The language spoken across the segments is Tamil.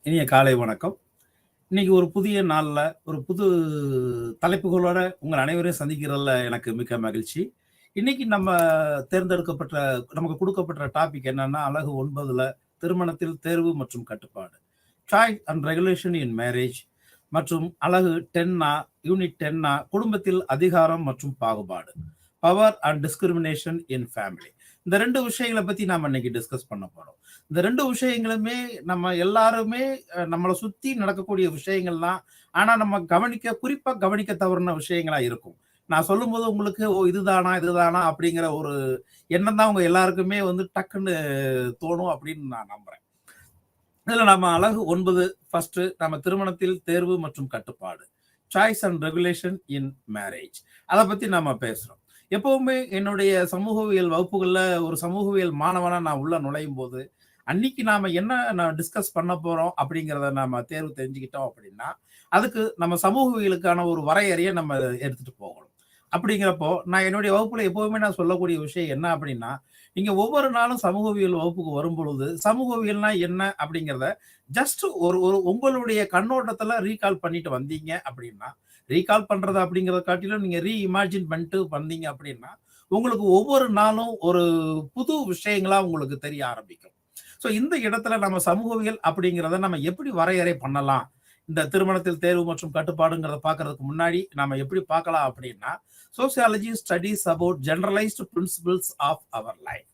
இனிய காலை வணக்கம். இன்னைக்கு ஒரு புதிய நாள்ல, ஒரு புது தலைப்புகளோட உங்கள் அனைவரையும் சந்திக்கிறதுல எனக்கு மிக்க மகிழ்ச்சி. இன்னைக்கு நம்ம தேர்ந்தெடுக்கப்பட்ட நமக்கு குடுக்கப்பட்ட டாபிக் என்னன்னா, அலகு 9ல திருமணத்தில் தேர்வு மற்றும் கட்டுப்பாடு. Choice and regulation in marriage மற்றும் அலகு 10 யூனிட் 10 குடும்பத்தில் அதிகாரம் மற்றும் பாகுபாடு. Power and discrimination in family. இந்த 2 விஷயங்கள பத்தி நாம இன்னைக்கு டிஸ்கஸ் பண்ண போறோம். இந்த 2 விஷயங்களுமே நம்ம எல்லாருமே நம்மள சுத்தி நடக்கக்கூடிய விஷயங்கள் தான். ஆனா நம்ம குறிப்பா கவனிக்க தவறுன விஷயங்களா இருக்கும். நான் சொல்லும்போது உங்களுக்கு இதுதானா அப்படிங்கிற ஒரு எண்ணம் தான் உங்க எல்லாருக்குமே டக்குன்னு தோணும் அப்படின்னு நான் நம்புறேன். இதுல நம்ம அலகு 9 ஃபர்ஸ்ட் நம்ம திருமணத்தில் தேர்வு மற்றும் கட்டுப்பாடு. Choice and regulation in marriage. அத பத்தி நாம பேசுறோம். எப்பவுமே என்னுடைய சமூகவியல் வகுப்புகள்ல ஒரு சமூகவியல் மாணவனா நான் உள்ள நுழையும் போது, அன்னைக்கு நாம என்ன டிஸ்கஸ் பண்ண போறோம் அப்படிங்கிறத நாம தேர்வு தெரிஞ்சுக்கிட்டோம் அப்படின்னா, அதுக்கு நம்ம சமூகவியலுக்கான ஒரு வரையறைய நம்ம எடுத்துட்டு போகணும். அப்படிங்கிறப்போ, நான் என்னுடைய வகுப்புல எப்பவுமே நான் சொல்லக்கூடிய விஷயம் என்ன அப்படின்னா, நீங்க ஒவ்வொரு நாளும் சமூகவியல் வகுப்புக்கு வரும்பொழுது, சமூகவியல்னா என்ன அப்படிங்கிறத ஜஸ்ட் ஒரு ஒரு உங்களுடைய கண்ணோட்டத்துல ரீகால் பண்ணிட்டு வந்தீங்க அப்படின்னா, ரீகால் பண்றது அப்படிங்கிறத காட்டிலும் நீங்க இமேஜின் பண்ணிட்டு வந்தீங்க அப்படின்னா, உங்களுக்கு ஒவ்வொரு நாளும் ஒரு புது விஷயங்களா உங்களுக்கு தெரிய ஆரம்பிக்கும். ஸோ இந்த இடத்துல நம்ம சமூகவியல் அப்படிங்கிறத நம்ம எப்படி வரையறை பண்ணலாம்? இந்த திருமணத்தில் தேர்வு மற்றும் கட்டுப்பாடுங்கிறத பார்க்கறதுக்கு முன்னாடி நாம எப்படி பார்க்கலாம் அப்படின்னா, sociology studies about generalised principles of our life.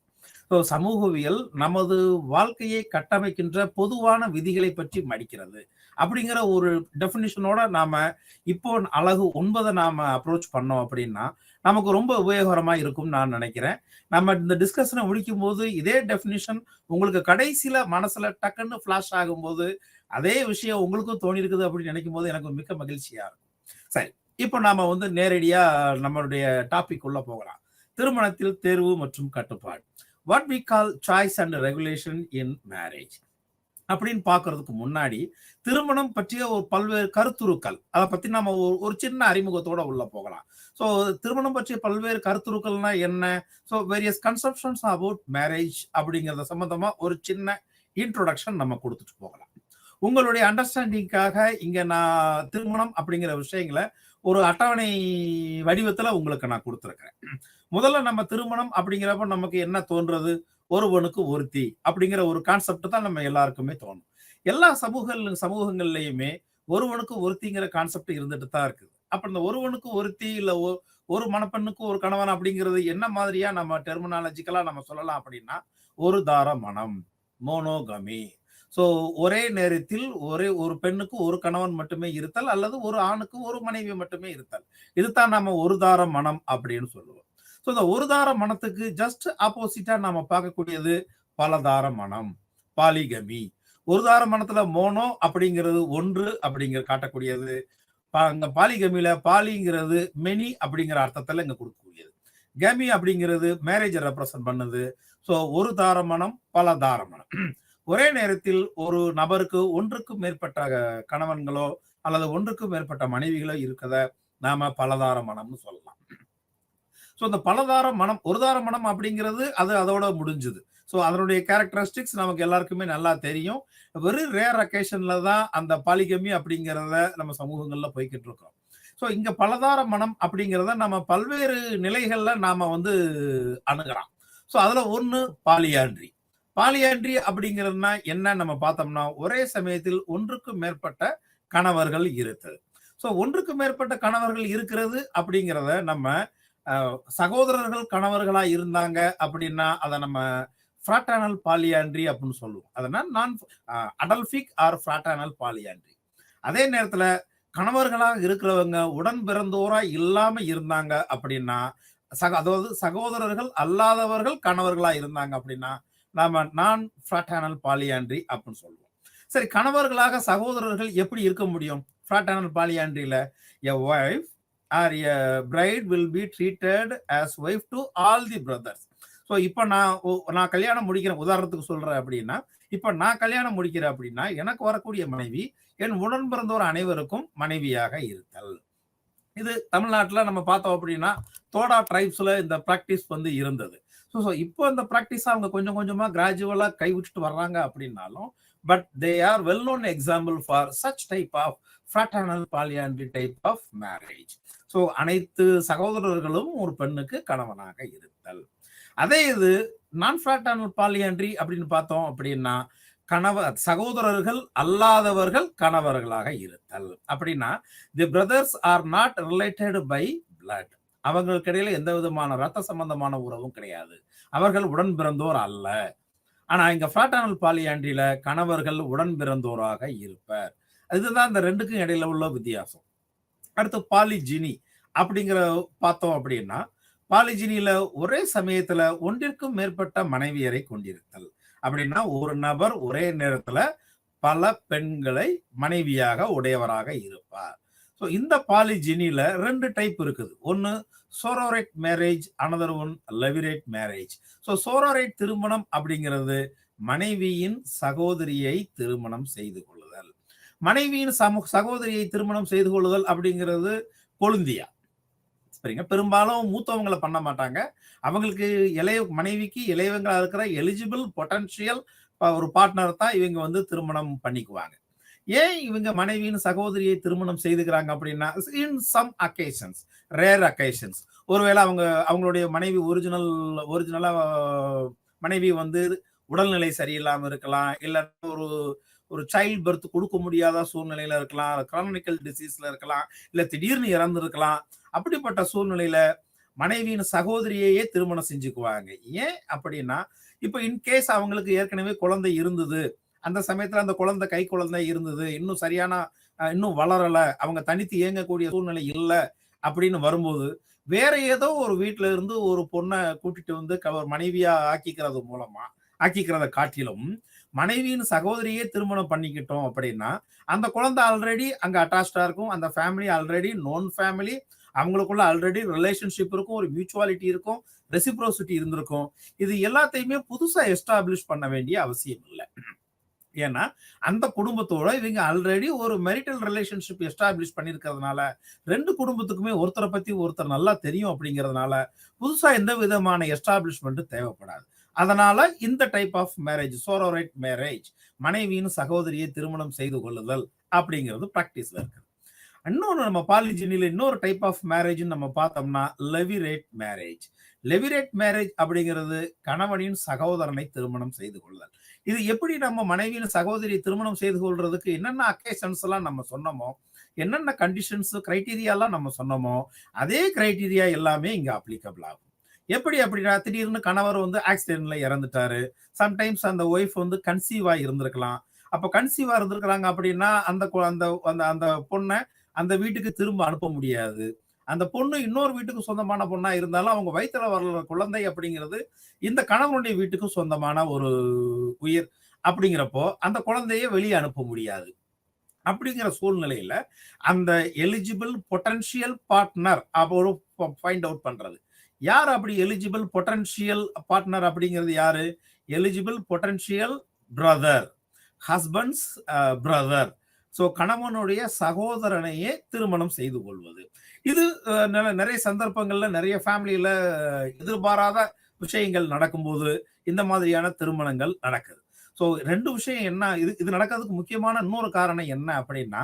So சமூகவியல் நமது வாழ்க்கையை கட்டமைக்கின்ற பொதுவான விதிகளை பற்றி மடிக்கிறது அப்படிங்கிற ஒரு டெஃபினிஷனோட நாம இப்போ அலகு 9 நாம அப்ரோச் பண்ணோம் அப்படின்னா நமக்கு ரொம்ப உபயோகரமா இருக்கும் நான் நினைக்கிறேன். நம்ம இந்த டிஸ்கஷனை முடிக்கும் போது இதே டெஃபினிஷன் உங்களுக்கு கடைசியில மனசுல டக்குன்னு ஃபிளாஷ் ஆகும்போது அதே விஷயம் உங்களுக்கும் தோணி இருக்குது அப்படின்னு நினைக்கும் போது எனக்கு மிக்க மகிழ்ச்சியா இருக்கும். சரி, இப்போ நாம நேரடியா நம்மளுடைய டாபிக் உள்ள போகலாம். திருமணத்தில் தேர்வு மற்றும் கட்டுப்பாடு. What we call choice and regulation in marriage அப்படின்னு பாக்குறதுக்கு முன்னாடி திருமணம் பற்றிய ஒரு பல்வேறு கருத்துருக்கள் அதை பத்தி நம்ம ஒரு சின்ன அறிமுகத்தோட உள்ள போகலாம். ஸோ திருமணம் பற்றிய பல்வேறு கருத்துருக்கள்னா என்ன, so various conceptions about marriage அப்படிங்கறத சம்பந்தமா ஒரு சின்ன இன்ட்ரோடக்ஷன் நம்ம கொடுத்துட்டு போகலாம். உங்களுடைய அண்டர்ஸ்டாண்டிங்காக இங்க நான் திருமணம் அப்படிங்கிற விஷயங்களை ஒரு அட்டவணை வடிவத்துல உங்களுக்கு நான் கொடுத்துருக்கிறேன். முதல்ல நம்ம திருமணம் அப்படிங்கிறப்ப நமக்கு என்ன தோன்றது, ஒருவனுக்கு ஒருத்தி அப்படிங்கிற ஒரு கான்செப்ட் தான் நம்ம எல்லாருக்குமே தோணும். எல்லா சமூகங்கள்லயுமே ஒருவனுக்கு ஒருத்திங்கிற கான்செப்ட் இருந்துட்டு தான் இருக்குது. அப்ப இந்த ஒருவனுக்கு ஒருத்தி இல்ல ஒரு மணப்பெண்ணுக்கு ஒரு கணவன் அப்படிங்கிறது என்ன மாதிரியா நம்ம டெர்மினாலஜிக்கலா நம்ம சொல்லலாம் அப்படின்னா, ஒரு தார மனம், மோனோகமி. ஸோ ஒரே நேரத்தில் ஒரு பெண்ணுக்கு ஒரு கணவன் மட்டுமே இருத்தல் அல்லது ஒரு ஆணுக்கு ஒரு மனைவி மட்டுமே இருத்தல். இதுதான் நம்ம ஒரு தார மனம் அப்படின்னு சொல்லுவோம். ஸோ இந்த ஒரு தார மனத்துக்கு ஜஸ்ட் ஆப்போசிட்டா நாம பார்க்கக்கூடியது பலதார மனம், பாலிகமி. ஒரு தார மனத்துல மோனோ அப்படிங்கிறது ஒன்று அப்படிங்கிற காட்டக்கூடியது. அங்க பாலிகமில பாலிங்கிறது மெனி அப்படிங்கிற அர்த்தத்துல இங்க கொடுக்கக்கூடியது. கமி அப்படிங்கிறது மேரேஜை ரெப்ரசன்ட் பண்ணுது. ஸோ ஒரு தார மனம், பல தார மனம். ஒரே நேரத்தில் ஒரு நபருக்கு ஒன்றுக்கும் மேற்பட்ட கணவன்களோ அல்லது ஒன்றுக்கும் மேற்பட்ட மனைவிகளோ இருக்கத நாம பலதார மனம்னு சொல்லலாம். ஸோ இந்த பலதார மனம், ஒரு தார மனம் அப்படிங்கிறது அது அதோட முடிஞ்சுது. ஸோ அதனுடைய கேரக்டரிஸ்டிக்ஸ் நமக்கு எல்லாருக்குமே நல்லா தெரியும். வெரி ரேர் அக்கேஷன்ல தான் அந்த பாலிகமி அப்படிங்கிறத நம்ம சமூகங்கள்ல போய்கிட்டு இருக்கோம். ஸோ இங்க பலதார மனம் அப்படிங்கிறத நம்ம பல்வேறு நிலைகள்ல நாம அணுகிறோம். ஸோ அதுல ஒண்ணு பாலியாண்ட்ரி. பாலியாண்ட்ரி அப்படிங்கிறதுனா என்ன நம்ம பார்த்தோம்னா, ஒரே சமயத்தில் ஒன்றுக்கும் மேற்பட்ட கணவர்கள் இருத்தல். ஸோ ஒன்றுக்கு மேற்பட்ட கணவர்கள் இருக்கிறது அப்படிங்கிறத நம்ம சகோதரர்கள் கணவர்களா இருந்தாங்க அப்படின்னா அதை நம்ம ஃப்ராட்டர்னல் பாலியாண்ட்ரி அப்படின்னு சொல்லுவோம். அதனால் நான் அடல்பிக் ஆர் ஃப்ராட்டர்னல் பாலியாண்ட்ரி. அதே நேரத்துல கணவர்களாக இருக்கிறவங்க உடன் பிறந்தோரா இல்லாம இருந்தாங்க அப்படின்னா, அதாவது சகோதரர்கள் அல்லாதவர்கள் கணவர்களா இருந்தாங்க அப்படின்னா நாம நான் ஃப்ராட்டர்னல் பாலியாண்ட்ரி அப்படின்னு சொல்லுவோம். சரி, கணவர்களாக சகோதரர்கள் எப்படி இருக்க முடியும் ஃப்ராட்டர்னல் பாலியாண்ட்ரியில? A wife or a bride will be treated as wife to all the brothers. So இப்போ நான் கல்யாணம் முடிக்கிறேன், உதாரணத்துக்கு சொல்றேன் அப்படின்னா, இப்போ நான் கல்யாணம் முடிக்கிறேன் அப்படின்னா எனக்கு வரக்கூடிய மனைவி என் உடன் பிறந்தோர் அனைவருக்கும் மனைவியாக இருத்தல். இது தமிழ்நாட்டில் நம்ம பார்த்தோம் அப்படின்னா தோடா ட்ரைப்ஸ்ல இந்த ப்ராக்டிஸ் இருந்தது. ஸோ இப்போ இந்த ப்ராக்டிஸ் அவங்க கொஞ்சம் கொஞ்சமா கிராஜுவலா கைவிட்டுட்டு வர்றாங்க அப்படின்னாலும் but they are well-known example for such type of fraternal polyandry type of marriage. So அனைத்து சகோதரர்களும் ஒரு பெண்ணுக்கு கணவனாக இருத்தல். அதே இது நான் fraternal polyandry அப்படின்னு பார்த்தோம் அப்படின்னா, சகோதரர்கள் அல்லாதவர்கள் கணவர்களாக இருத்தல். அப்படின்னா the brothers are not related by blood, அவங்களுக்கு இடையில எந்த விதமான ரத்த சம்பந்தமான உறவும் கிடையாது, அவர்கள் உடன் பிறந்தோர் அல்ல. ஆனா இங்க fraternal polyandryல கணவர்கள் உடன் பிறந்தோராக இருப்பர். இதுதான் இந்த ரெண்டுக்கும் இடையில உள்ள வித்தியாசம். அடுத்து பாலிஜினி அப்படிங்கிற பார்த்தோம் அப்படின்னா, பாலிஜினியில ஒரே சமயத்துல ஒன்றிற்கும் மேற்பட்ட மனைவியரை கொண்டிருத்தல். அப்படின்னா ஒரு நபர் ஒரே நேரத்துல பல பெண்களை மனைவியாக உடையவராக இருப்பார். ஸோ இந்த பாலிஜினியில 2 டைப் இருக்குது. ஒன்னு sororate marriage, another one levirate marriage. So sororate திருமணம் அப்படிங்கிறது மனைவியின் சகோதரியை திருமணம் செய்து கொள்ளுதல். மனைவியின் சகோதரியை திருமணம் செய்து கொள்ளுதல் அப்படிங்கிறது கொழுந்தியா. சரிங்க, பெரும்பாலும் மூத்தவங்களை பண்ண மாட்டாங்க. அவங்களுக்கு மனைவிக்கு இளையவங்களா இருக்கிற எலிஜிபிள் பொட்டன்ஷியல் ஒரு பார்ட்னர் தான் இவங்க வந்து திருமணம் பண்ணிக்குவாங்க. ஏன் இவங்க மனைவியின் சகோதரியை திருமணம் செய்துக்கிறாங்க அப்படின்னா, in some occasions, rare occasions, ஒருவேளை அவங்களுடைய மனைவி ஒரிஜினலா மனைவி வந்து உடல்நிலை சரியில்லாம இருக்கலாம், இல்ல ஒரு சைல்ட் பர்த் கொடுக்க முடியாத சூழ்நிலையில இருக்கலாம், கிரானிக்கல் டிசீஸ்ல இருக்கலாம், இல்ல திடீர்னு இறந்து இருக்கலாம். அப்படிப்பட்ட சூழ்நிலையில மனைவியின் சகோதரியையே திருமணம் செஞ்சுக்குவாங்க. ஏன் அப்படின்னா, இப்ப இன்கேஸ் அவங்களுக்கு ஏற்கனவே குழந்தை இருந்தது, அந்த சமயத்துல அந்த குழந்தை கை குழந்தை இருந்தது, இன்னும் சரியான இன்னும் வளரல, அவங்க தனித்து இயங்கக்கூடிய சூழ்நிலை இல்லை அப்படின்னு வரும்போது, வேற ஏதோ ஒரு வீட்டுல இருந்து ஒரு பொண்ணை கூட்டிட்டு வந்து மனைவியா ஆக்கிக்கிறத காட்டிலும் மனைவியின் சகோதரியே திருமணம் பண்ணிக்கிட்டோம் அப்படின்னா, அந்த குழந்தை ஆல்ரெடி அங்க அட்டாச்சா இருக்கும், அந்த ஃபேமிலி ஆல்ரெடி நோன் ஃபேமிலி, அவங்களுக்குள்ள ஆல்ரெடி ரிலேஷன்ஷிப் இருக்கும், ஒரு மியூச்சுவாலிட்டி இருக்கும், ரெசிப்ரோசிட்டி இருந்திருக்கும். இது எல்லாத்தையுமே புதுசா எஸ்டாப்ளிஷ் பண்ண வேண்டிய அவசியம் இல்லை. ஏன்னா அந்த குடும்பத்தோட இவங்க ஆல்ரெடி ஒரு மெரிட்டல் ரிலேஷன்ஷிப் எஸ்டாப்ளிஷ் பண்ணிருக்கிறதுனால 2 குடும்பத்துக்குமே ஒருத்தரை பத்தி ஒருத்தர் நல்லா தெரியும். அப்படிங்கிறதுனால புதுசா எந்த விதமான எஸ்டாப்ளிஷ்மெண்ட் தேவைப்படாது. அதனால இந்த டைப் ஆஃப் மேரேஜ், சோரோரேட் மேரேஜ், மனைவியின் சகோதரியை திருமணம் செய்து கொள்ளுதல் அப்படிங்கிறது பிராக்டிஸ்ல இருக்கு. இன்னொன்று நம்ம பாலிஜினில இன்னொரு டைப் ஆஃப் மேரேஜ் நம்ம பார்த்தோம்னா லெவிரேட் மேரேஜ். லெவிரேட் மேரேஜ் அப்படிங்கிறது கணவனின் சகோதரனை திருமணம் செய்து கொள்ளுதல். இது எப்படி நம்ம மனைவியின் சகோதரியை திருமணம் செய்து கொள்றதுக்கு என்னென்ன அக்கேஷன்ஸ் எல்லாம் நம்ம சொன்னோமோ, என்னென்ன கண்டிஷன்ஸ் கிரைட்டீரியாலாம் நம்ம சொன்னோமோ, அதே கிரைட்டீரியா எல்லாமே இங்க அப்ளிகபிள் ஆகும். எப்படி அப்படின்னா, திடீர்னு கணவர் வந்து ஆக்சிடென்ட்ல இறந்துட்டாரு, சம்டைம்ஸ் அந்த ஒய்ஃப் வந்து கன்சீவா இருந்திருக்கலாம். அப்ப கன்சீவா இருந்திருக்கிறாங்க அப்படின்னா அந்த பொண்ணை அந்த வீட்டுக்கு திரும்ப அனுப்ப முடியாது. அந்த பொண்ணு இன்னொரு வீட்டுக்கு சொந்தமான பொண்ணா இருந்தாலும் அவங்க வயிற்றுல வர்ற குழந்தை அப்படிங்கிறது இந்த கணவனுடைய வீட்டுக்கு சொந்தமான ஒரு உயிர். அப்படிங்கிறப்போ அந்த குழந்தைய வெளியே அனுப்ப முடியாது. அப்படிங்கிற சூழ்நிலையில அந்த எலிஜிபிள் பொட்டன்ஷியல் பார்ட்னர் ஒரு ஃபைண்ட் அவுட் பண்றது. யார் அப்படி எலிஜிபிள் பொட்டன்ஷியல் பார்ட்னர் அப்படிங்கிறது யாரு? Eligible potential brother, husband's brother. So கணவனுடைய சகோதரனையே திருமணம் செய்து கொள்வது. இது நிறைய சந்தர்ப்பங்கள்ல நிறைய ஃபேமிலியில எதிர்பாராத விஷயங்கள் நடக்கும்போது இந்த மாதிரியான திருமணங்கள் நடக்குது. ஸோ 2 விஷயம் என்ன, இது நடக்கிறதுக்கு முக்கியமான இன்னொரு காரணம் என்ன அப்படின்னா,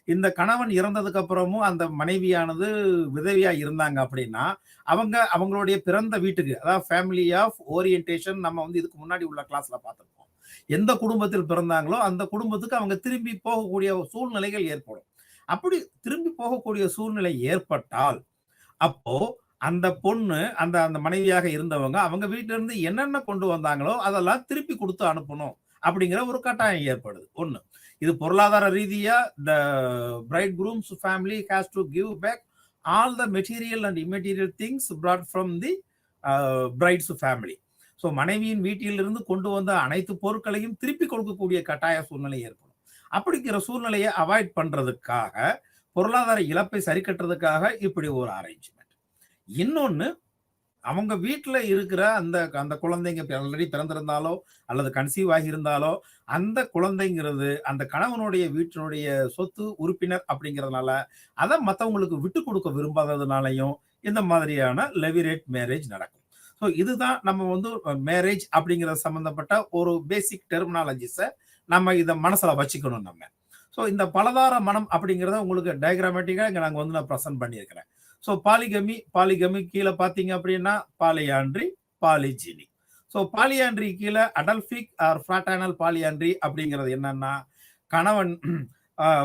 இந்த கணவன் இறந்ததுக்கு அப்புறமும் அந்த மனைவியானது விதவியா இருந்தாங்க அப்படின்னா, அவங்களுடைய பிறந்த வீட்டுக்கு, அதாவது ஃபேமிலி ஆஃப் ஓரியன்டேஷன், நம்ம வந்து இதுக்கு முன்னாடி உள்ள கிளாஸ்ல பார்த்திருப்போம். எந்த குடும்பத்தில் பிறந்தாங்களோ அந்த குடும்பத்துக்கு அவங்க திரும்பி போகக்கூடிய சூழ்நிலைகள் ஏற்படும். அப்படி திரும்பி போகக்கூடிய சூழ்நிலை ஏற்பட்டால் அப்போ அந்த பொண்ணு அந்த அந்த மனைவியாக இருந்தவங்க அவங்க வீட்டுல இருந்து என்னென்ன கொண்டு வந்தாங்களோ அதெல்லாம் திருப்பி கொடுத்து அனுப்பணும் அப்படிங்கிற ஒரு கட்டாயம் ஏற்படுது. ஒண்ணு, இது பொருளாதார ரீதியா the bridegroom's family has to give back all the material and immaterial things brought from the bride's family. So மனைவியின் வீட்டிலிருந்து கொண்டு வந்த அனைத்து பொருட்களையும் திருப்பி கொடுக்கக்கூடிய கட்டாய சூழ்நிலை ஏற்படும். அப்படிங்கிற சூழ்நிலையை அவாய்ட் பண்றதுக்காக, பொருளாதார இழப்பை சரி கட்டுறதுக்காக இப்படி ஒரு அரேஞ்ச்மெண்ட். இன்னொன்னு, அவங்க வீட்டுல இருக்கிற அந்த குழந்தைங்க ஆல்ரெடி பிறந்திருந்தாலோ அல்லது கன்சீவ் ஆகி இருந்தாலோ அந்த குழந்தைங்கிறது அந்த கணவனுடைய வீட்டினுடைய சொத்து உறுப்பினர் அப்படிங்கிறதுனால அதை மற்றவங்களுக்கு விட்டு கொடுக்க விரும்பாததுனாலையும் இந்த மாதிரியான லெவிரேட் மேரேஜ் நடக்கும். ஸோ இதுதான் நம்ம வந்து மேரேஜ் அப்படிங்கிற சம்பந்தப்பட்ட ஒரு பேசிக் டெர்மினாலஜிஸை நம்ம இதை மனசுல வச்சுக்கணும் நம்ம. ஸோ இந்த பலதார மனம் அப்படிங்கிறத உங்களுக்கு டயக்ராமேட்டிக்காக இங்கே நாங்கள் வந்து நான் ப்ரெசென்ட் பண்ணியிருக்கிறேன். ஸோ பாலிகமி கீழே பார்த்தீங்க அப்படின்னா பாலியாண்ட்ரி, பாலிஜினி. ஸோ பாலியாண்ட்ரி கீழே அடல்பிக் ஆர் ஃப்ராட்டர்னல் பாலியாண்ட்ரி அப்படிங்கிறது என்னன்னா, கணவன்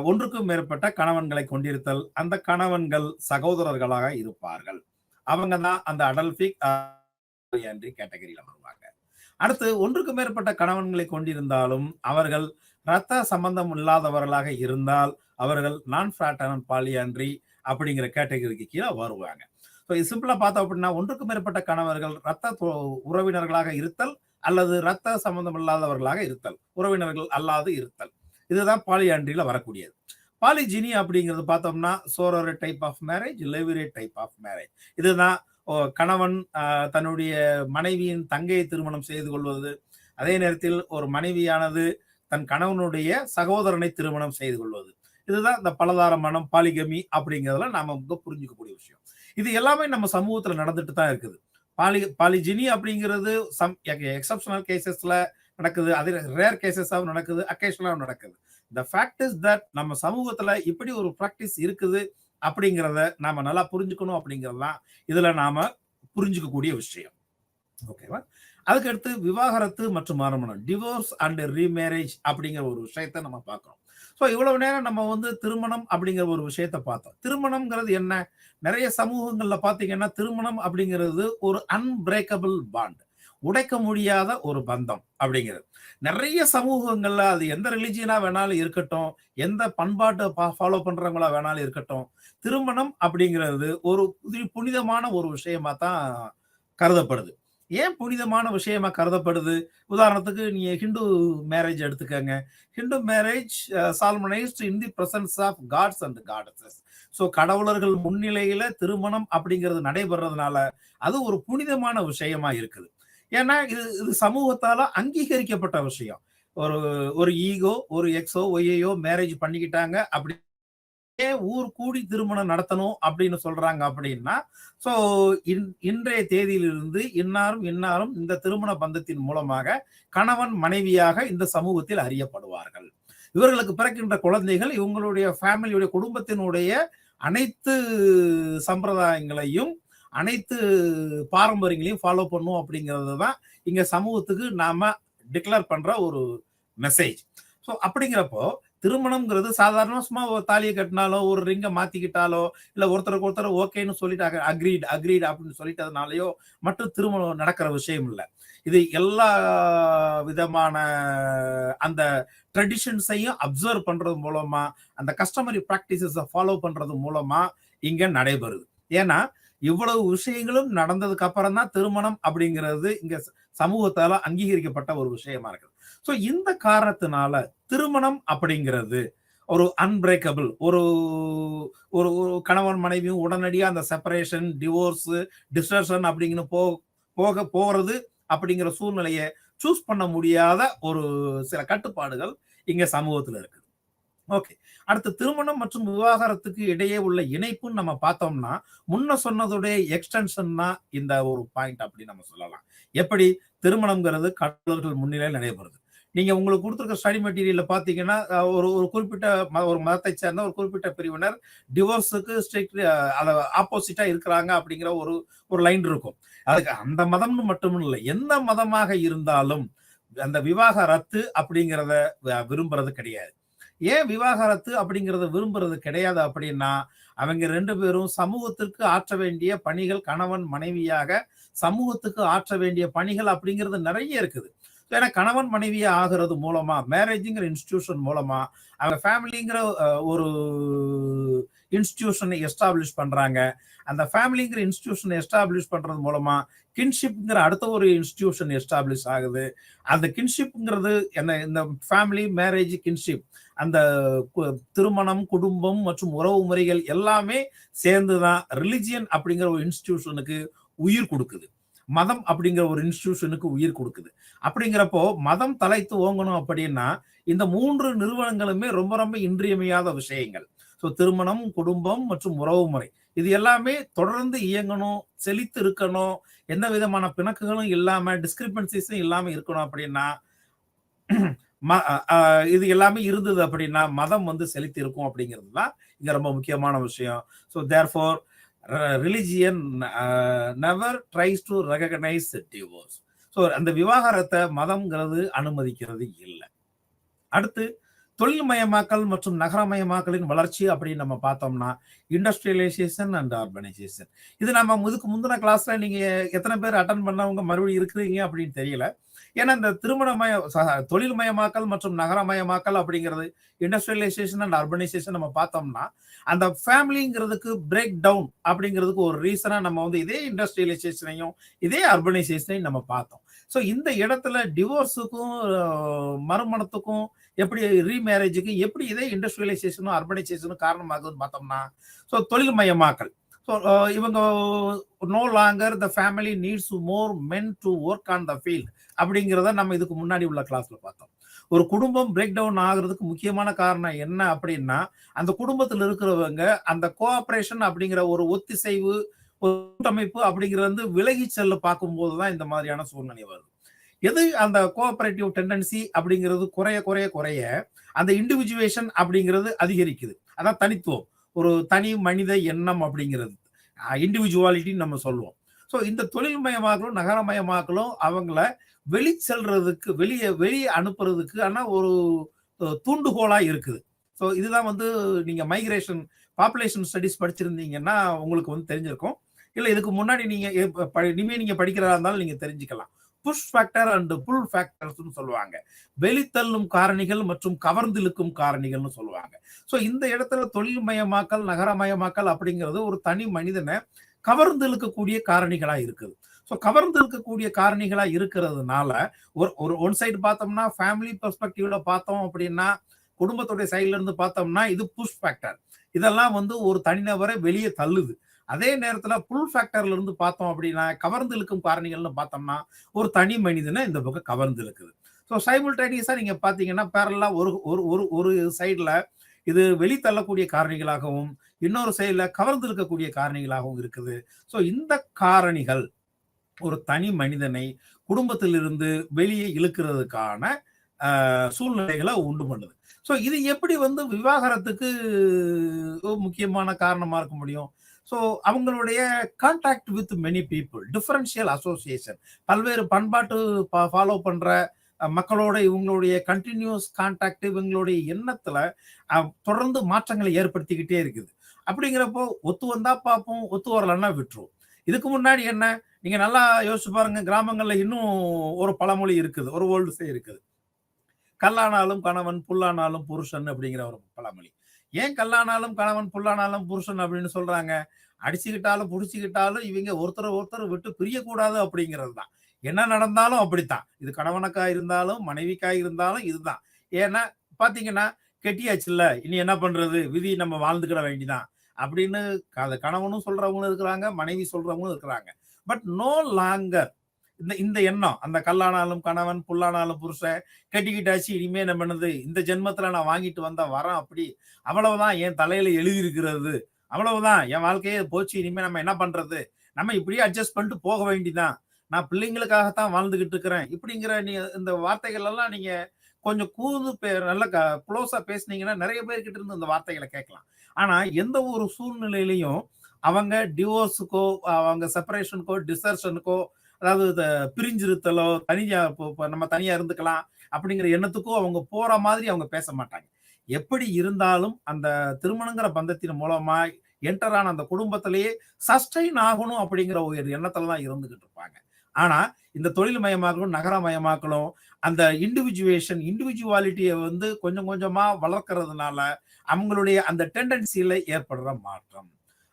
ஒன்றுக்கும் மேற்பட்ட கணவன்களை கொண்டிருத்தல், அந்த கணவன்கள் சகோதரர்களாக இருப்பார்கள். அவங்க தான் அந்த அடல்பிக் பாலியாண்ட்ரி கேட்டகரியில வருவாங்க. அடுத்து ஒன்றுக்கு மேற்பட்ட கணவன்களை கொண்டிருந்தாலும் அவர்கள் இரத்த சம்பந்தம் இல்லாதவர்களாக இருந்தால் அவர்கள் நான் ஃப்ராட்டர்னல் பாலியாண்ட்ரி அப்படிங்கிற கேட்டகரிக்கு கீழே வருவாங்க. ஸோ இது சிம்பிளா பார்த்தோம் அப்படின்னா, ஒன்றுக்கு மேற்பட்ட கணவர்கள் இரத்த உறவினர்களாக இருத்தல் அல்லது இரத்த சம்பந்தம் இல்லாதவர்களாக இருத்தல், உறவினர்கள் அல்லாது இருத்தல், இதுதான் பாலியாண்ட்ரியில வரக்கூடியது. பாலிஜினி அப்படிங்கிறது பார்த்தோம்னா sororate type of marriage, levirate type of marriage. இதுதான் கணவன் தன்னுடைய மனைவியின் தங்கையை திருமணம் செய்து கொள்வது, அதே நேரத்தில் ஒரு மனைவியானது தன் கணவனுடைய சகோதரனை திருமணம் செய்து கொள்வது. இதுதான் இந்த பலதார மனம், பாலிகமி அப்படிங்கிறதுல நாம புரிஞ்சுக்கக்கூடிய விஷயம். இது எல்லாமே நம்ம சமூகத்துல நடந்துட்டு தான் இருக்குது. பாலிஜினி அப்படிங்கிறது சம் எக்ஸப்ஷனல் கேசஸ்ல நடக்குது, அது ரேர் கேசஸாகவும் நடக்குது, அக்கேஷனலாகவும் நடக்குது. த ஃபேக்ட் இஸ் தட் நம்ம சமூகத்துல இப்படி ஒரு பிராக்டிஸ் இருக்குது அப்படிங்கிறத நாம நல்லா புரிஞ்சுக்கணும் அப்படிங்கிறது தான் இதுல நாம புரிஞ்சுக்கக்கூடிய விஷயம். ஓகேவா? அதுக்கு அடுத்து விவாகரத்து மற்றும் மறுமணம், டிவோர்ஸ் அண்ட் ரீமேரேஜ் அப்படிங்கிற ஒரு விஷயத்த நம்ம பார்க்கிறோம். ஸோ இவ்வளவு நேரம் நம்ம வந்து திருமணம் அப்படிங்கிற ஒரு விஷயத்த பார்த்தோம். திருமணம்ங்கிறது என்ன? நிறைய சமூகங்கள்ல பாத்தீங்கன்னா திருமணம் அப்படிங்கிறது ஒரு அன்பிரேக்கபிள் பாண்ட், உடைக்க முடியாத ஒரு பந்தம் அப்படிங்கிறது. நிறைய சமூகங்கள்ல அது எந்த ரிலிஜியனா வேணாலும் இருக்கட்டும், எந்த பண்பாட்டை ஃபாலோ பண்றவங்களா வேணாலும் இருக்கட்டும், திருமணம் அப்படிங்கிறது ஒரு புனிதமான ஒரு விஷயமா தான் கருதப்படுது. ஏன் புனிதமான விஷயமா கருதப்படுது? உதாரணத்துக்கு நீங்க ஹிந்து மேரேஜ் எடுத்துக்கங்க. Hindu marriage solemnised in the presence of gods and goddesses. So கடவுளர்கள் முன்னிலையில திருமணம் அப்படிங்கிறது நடைபெறதுனால அது ஒரு புனிதமான விஷயமா இருக்குது. ஏன்னா இது சமூகத்தால அங்கீகரிக்கப்பட்ட விஷயம். ஒரு ஒரு ஈகோ, ஒரு எக்ஸோ ஒய்யோ மேரேஜ் பண்ணிக்கிட்டாங்க அப்படி ஊர் கூடி திருமணம் நடத்தணும் அப்படின்னு சொல்றாங்க அப்படின்னா, சோ இன்றைய தேதியிலிருந்து இன்னாரும் இந்த திருமண பந்தத்தின் மூலமாக கணவன் மனைவியாக இந்த சமூகத்தில் அறியப்படுவார்கள். இவர்களுக்கு பிறக்கின்ற குழந்தைகள் இவங்களுடைய ஃபேமிலியுடைய குடும்பத்தினுடைய அனைத்து சம்பிரதாயங்களையும் அனைத்து பாரம்பரியங்களையும் ஃபாலோ பண்ணும் அப்படிங்கிறது தான் இங்க சமூகத்துக்கு நாம டிக்ளேர் பண்ற ஒரு மெசேஜ். ஸோ அப்படிங்கிறப்போ திருமணம்ங்கிறது சாதாரணமா ஒரு தாலியை கட்டினாலோ ஒரு ரிங்கை மாத்திக்கிட்டாலோ இல்ல ஒருத்தருக்கு ஒருத்தர் ஓகேன்னு சொல்லிட்டு அக்ரீட் அப்படின்னு சொல்லிட்டதுனாலயோ மட்டும் திருமணம் நடக்கிற விஷயம் இல்லை. இது எல்லா விதமான அந்த ட்ரெடிஷன்ஸையும் அப்சர்வ் பண்றது மூலமா, அந்த கஸ்டமரி பிராக்டிசஸை ஃபாலோ பண்றது மூலமா இங்க நடைபெறுது. ஏன்னா இவ்வளவு விஷயங்களும் நடந்ததுக்கு அப்புறம் தான் திருமணம் அப்படிங்கிறது இங்க சமூகத்தால அங்கீகரிக்கப்பட்ட ஒரு விஷயமா இருக்குது. ஸோ இந்த காரணத்தினால திருமணம் அப்படிங்கிறது ஒரு அன்பிரேக்கபிள், ஒரு ஒரு கணவன் மனைவியும் உடனடியா அந்த செப்பரேஷன், டிவோர்ஸ், டிஸ்டர்ஷன் அப்படிங்கிற போறது அப்படிங்கிற சூழ்நிலையை சூஸ் பண்ண முடியாத ஒரு சில கட்டுப்பாடுகள் இங்க சமூகத்துல இருக்கு. ஓகே, அடுத்து திருமணம் மற்றும் விவாகரத்துக்கு இடையே உள்ள இணைப்புன்னு நம்ம பார்த்தோம்னா முன்ன சொன்னதுடைய எக்ஸ்டென்ஷன் தான் இந்த ஒரு பாயிண்ட் அப்படி நம்ம சொல்லலாம். எப்படி திருமணம்ங்கிறது கடவுளர்கள் முன்னிலையில் நடைபெறுது. நீங்க உங்களுக்கு கொடுத்துருக்க ஸ்டடி மெட்டீரியல்ல பாத்தீங்கன்னா ஒரு ஒரு குறிப்பிட்ட ஒரு மதத்தை சேர்ந்த ஒரு குறிப்பிட்ட பிரிவினர் டிவோர்ஸுக்கு ஸ்ட்ரிக்ட் ஆப்போசிட்டா இருக்கிறாங்க அப்படிங்கிற ஒரு லைன் இருக்கும். அதுக்கு அந்த மதம்னு மட்டும் இல்லை, எந்த மதமாக இருந்தாலும் அந்த விவாகரத்து அப்படிங்கிறத விரும்புறது கிடையாது. ஏன் விவாகரத்து அப்படிங்கிறத விரும்புறது கிடையாது அப்படின்னா, அவங்க ரெண்டு பேரும் சமூகத்திற்கு ஆற்ற வேண்டிய பணிகள், கணவன் மனைவியாக சமூகத்துக்கு ஆற்ற வேண்டிய பணிகள் அப்படிங்கிறது நிறைய இருக்குது. ஏன்னா கணவன் மனைவியா ஆகிறது மூலமா, மேரேஜ்ங்கிற இன்ஸ்டிடியூஷன் மூலமா அவங்க ஃபேமிலிங்கிற ஒரு இன்ஸ்டிடியூஷனை எஸ்டாப்ளிஷ் பண்றாங்க. அந்த ஃபேமிலிங்கிற இன்ஸ்டிடியூஷனை எஸ்டாப்ளிஷ் பண்றது மூலமா கின்ஷிப்ங்கிற அடுத்த ஒரு இன்ஸ்டிடியூஷன் எஸ்டாப்ளிஷ் ஆகுது. அந்த கின்ஷிப்ங்கிறது என்ன, இந்த ஃபேமிலி, மேரேஜ், கின்ஷிப், அந்த திருமணம், குடும்பம் மற்றும் உறவு முறைகள் எல்லாமே சேர்ந்துதான் ரிலிஜியன் அப்படிங்கிற ஒரு இன்ஸ்டிடியூஷனுக்கு உயிர் கொடுக்குது. மதம் அப்படிங்கிற ஒரு இன்ஸ்டிடியூஷனுக்கு உயிர் கொடுக்குது. அப்படிங்கிறப்போ மதம் தலைத்து ஓங்கணும் அப்படின்னா இந்த 3 நிறுவனங்களுமே ரொம்ப ரொம்ப இன்றியமையாத விஷயங்கள். ஸோ திருமணம், குடும்பம் மற்றும் உறவு முறை இது எல்லாமே தொடர்ந்து இயங்கணும், செழித்து இருக்கணும், எந்த விதமான பிணக்குகளும் இல்லாம, டிஸ்கிரிபன்சிஸும் இல்லாம இருக்கணும் அப்படின்னா இது எல்லாமே இருந்தது அப்படின்னா மதம் வந்து செலுத்தி இருக்கும் அப்படிங்கிறது தான் இங்க ரொம்ப முக்கியமான விஷயம். So therefore religion never tries to recognise divorce. So அந்த விவாகரத்தை மதம்ங்கிறது அனுமதிக்கிறது இல்லை. அடுத்து தொழில்மயமாக்கல் மற்றும் நகரமயமாக்கலின் வளர்ச்சி அப்படின்னு நம்ம பார்த்தோம்னா இண்டஸ்ட்ரியலைசேஷன் அண்ட் அர்பனைசேஷன். இது நம்ம இதுக்கு முந்தின கிளாஸ்ல நீங்க எத்தனை பேர் அட்டன் பண்ணவங்க மறுபடியும் இருக்கிறீங்க அப்படின்னு தெரியல. ஏன்னா இந்த தொழில்மயமாக்கல் மற்றும் நகரமயமாக்கல் அப்படிங்கிறது இண்டஸ்ட்ரியலைசேஷன் அண்ட் அர்பனைசேஷன் நம்ம பார்த்தோம்னா அந்த ஃபேமிலிங்கிறதுக்கு பிரேக் டவுன் அப்படிங்கிறதுக்கு ஒரு ரீசனா நம்ம வந்து இதே இண்டஸ்ட்ரியலைசேஷனையும் இதே அர்பனைசேஷனையும் நம்ம பார்த்தோம். ஸோ இந்த இடத்துல டிவோர்ஸுக்கும் மறுமணத்துக்கும் எப்படி ரீமேரேஜுக்கு எப்படி இதே இண்டஸ்ட்ரியலைசேஷனும் அர்பனைசேஷனும் காரணமாகுதுன்னு பார்த்தோம்னா ஸோ தொழில்மயமாக்கல். ஸோ இவங்க no longer the family needs more men to work on the field அப்படிங்கிறத நம்ம இதுக்கு முன்னாடி உள்ள கிளாஸ்ல பார்த்தோம். ஒரு குடும்பம் பிரேக் டவுன் ஆகுறதுக்கு முக்கியமான காரணம் என்ன அப்படின்னா அந்த குடும்பத்தில் இருக்கிறவங்க அந்த கோஆபரேஷன் அப்படிங்கிற ஒரு ஒத்திசைவு கூட்டமைப்பு அப்படிங்கிறது வந்து விலகி செல்ல பார்க்கும்போது தான் இந்த மாதிரியான சூழ்நிலை வருது. எது அந்த கோஆபரேட்டிவ் டெண்டன்சி அப்படிங்கிறது குறைய குறைய குறைய அந்த இண்டிவிஜுவேஷன் அப்படிங்கிறது அதிகரிக்குது. அதான் தனித்துவம், ஒரு தனி மனித எண்ணம் அப்படிங்கிறது இண்டிவிஜுவாலிட்டின்னு நம்ம சொல்லுவோம். ஸோ இந்த தொழில்மயமாக்கலும் நகரமயமாக்கலும் அவங்கள வெளி செல்றதுக்கு வெளியே அனுப்புறதுக்கு ஆனா ஒரு தூண்டுகோலா இருக்குது. ஸோ இதுதான் வந்து நீங்க மைக்ரேஷன் பாப்புலேஷன் ஸ்டடிஸ் படிச்சிருந்தீங்கன்னா உங்களுக்கு வந்து தெரிஞ்சிருக்கும். இல்ல இதுக்கு முன்னாடி நீங்க இனிமே நீங்க படிக்கிறதா இருந்தாலும் நீங்க தெரிஞ்சுக்கலாம். Push factor and pull factors சொல்லுவாங்க. வெளித்தள்ளும் காரணிகள் மற்றும் கவர்ந்திழுக்கும் காரணிகள்னு சொல்லுவாங்க. ஸோ இந்த இடத்துல தொழில்மயமாக்கல் நகரமயமாக்கல் அப்படிங்கிறது ஒரு தனி மனிதனை கவர்ந்து இழுக்கக்கூடிய காரணிகளா இருக்குது. ஸோ கவர்ந்து இருக்கக்கூடிய காரணிகளா இருக்கிறதுனால ஒரு ஒன் சைடு பார்த்தோம்னா ஃபேமிலி பெர்ஸ்பெக்டிவ்ல பார்த்தோம் அப்படின்னா குடும்பத்துடைய சைட்ல இருந்து பார்த்தோம்னா இது புஷ் ஃபேக்டர். இதெல்லாம் வந்து ஒரு தனிநபரை வெளியே தள்ளுது. அதே நேரத்துல புல் ஃபேக்டர்ல இருந்து பார்த்தோம் அப்படின்னா கவர்ந்து இழுக்கும் காரணிகள்னு பார்த்தோம்னா ஒரு தனி மனிதனை இந்த பக்கம் கவர்ந்து இழுக்குது. ஸோ சைமில்டேனியஸா நீங்க பாத்தீங்கன்னா பேரலா ஒரு சைட்ல இது வெளித்தள்ளக்கூடிய காரணிகளாகவும் இன்னொரு சைட்ல கவர்ந்து இருக்கக்கூடிய காரணிகளாகவும் இருக்குது. ஸோ இந்த காரணிகள் ஒரு தனி மனிதனை குடும்பத்திலிருந்து வெளியே இழுக்கிறதுக்கான சூழ்நிலைகளை உண்டு பண்ணுது. ஸோ இது எப்படி வந்து விவாகரத்துக்கு முக்கியமான காரணமா இருக்க முடியும்? ஸோ அவங்களுடைய contact with many people, differential association, பல்வேறு பண்பாட்டு ஃபாலோ பண்ற மக்களோட இவங்களுடைய கண்டினியூஸ் கான்டாக்ட் இவங்களுடைய எண்ணத்துல தொடர்ந்து மாற்றங்களை ஏற்படுத்திக்கிட்டே இருக்குது. அப்படிங்கிறப்போ ஒத்து வந்தா பார்ப்போம், ஒத்து வரலன்னா விட்டுரும். இதுக்கு முன்னாடி என்ன நீங்க நல்லா யோசிச்சு பாருங்க, கிராமங்கள்ல இன்னும் ஒரு பழமொழி இருக்குது, ஒரு ஓல்டு சே இருக்குது. கல்லானாலும் கணவன் புல்லானாலும் புருஷன் அப்படிங்கிற ஒரு பழமொழி. ஏன் கல்லானாலும் கணவன் புல்லானாலும் புருஷன் அப்படின்னு சொல்றாங்க? அடிச்சுக்கிட்டாலும் புடிச்சுக்கிட்டாலும் இவங்க ஒருத்தர் விட்டு பிரியக்கூடாது அப்படிங்கிறது தான். என்ன நடந்தாலும் அப்படித்தான். இது கணவனுக்கா இருந்தாலும் மனைவிக்கா இருந்தாலும் இதுதான். ஏன்னா பாத்தீங்கன்னா கெட்டியாச்சுல்ல, இனி என்ன பண்றது, விதி நம்ம வாழ்ந்துக்கிட வேண்டிதான் அப்படின்னு கணவனும் சொல்றவங்களும் இருக்கிறாங்க, மனைவி சொல்றவங்களும் இருக்கிறாங்க. பட் நோ லாங்கர் இந்த எண்ணம், அந்த கல்லானாலும் கணவன் புல்லானாலும் புருஷன் கட்டிக்கிட்டாச்சு, இனிமே என்ன பண்ணுது, இந்த ஜென்மத்துல நான் வாங்கிட்டு வந்த வரம் அப்படி, அவ்வளவுதான் என் தலையில எழுதி இருக்கிறது, அவ்வளவுதான் என் வாழ்க்கையே போச்சு, இனிமே நம்ம என்ன பண்றது, நம்ம இப்படியே அட்ஜஸ்ட் பண்ணிட்டு போக வேண்டிதான், நான் பிள்ளைங்களுக்காகத்தான் வாழ்ந்துகிட்டு இருக்கிறேன் இப்படிங்கிற இந்த வார்த்தைகள் எல்லாம் நீங்க கொஞ்சம் நல்ல க்ளோஸா பேசுனீங்கன்னா நிறைய பேர்கிட்ட இருந்து இந்த வார்த்தைகளை கேட்கலாம். ஆனா எந்த ஒரு சூழ்நிலையிலையும் அவங்க டிவோர்ஸுக்கோ அவங்க செப்பரேஷனுக்கோ டிசர்ஷனுக்கோ அதாவது பிரிஞ்சிருத்தலோ நம்ம தனியா இருந்துக்கலாம் அப்படிங்கிற எண்ணத்துக்கோ அவங்க போற மாதிரி அவங்க பேச மாட்டாங்க. எப்படி இருந்தாலும் அந்த திருமணங்கிற பந்தத்தின் மூலமா என்டரான அந்த குடும்பத்திலேயே சஸ்டைன் ஆகணும் அப்படிங்கிற ஒரு எண்ணத்துல தான் இருந்துகிட்டு இருப்பாங்க. ஆனா இந்த தொழில் மயமாக்கலும் நகரமயமாக்கலும் அந்த இண்டிவிஜுவாலிட்டியை வந்து கொஞ்சம் கொஞ்சமா வளர்க்கறதுனால அவங்களுடைய அந்த டெண்டன்சியில ஏற்படுற மாற்றம்,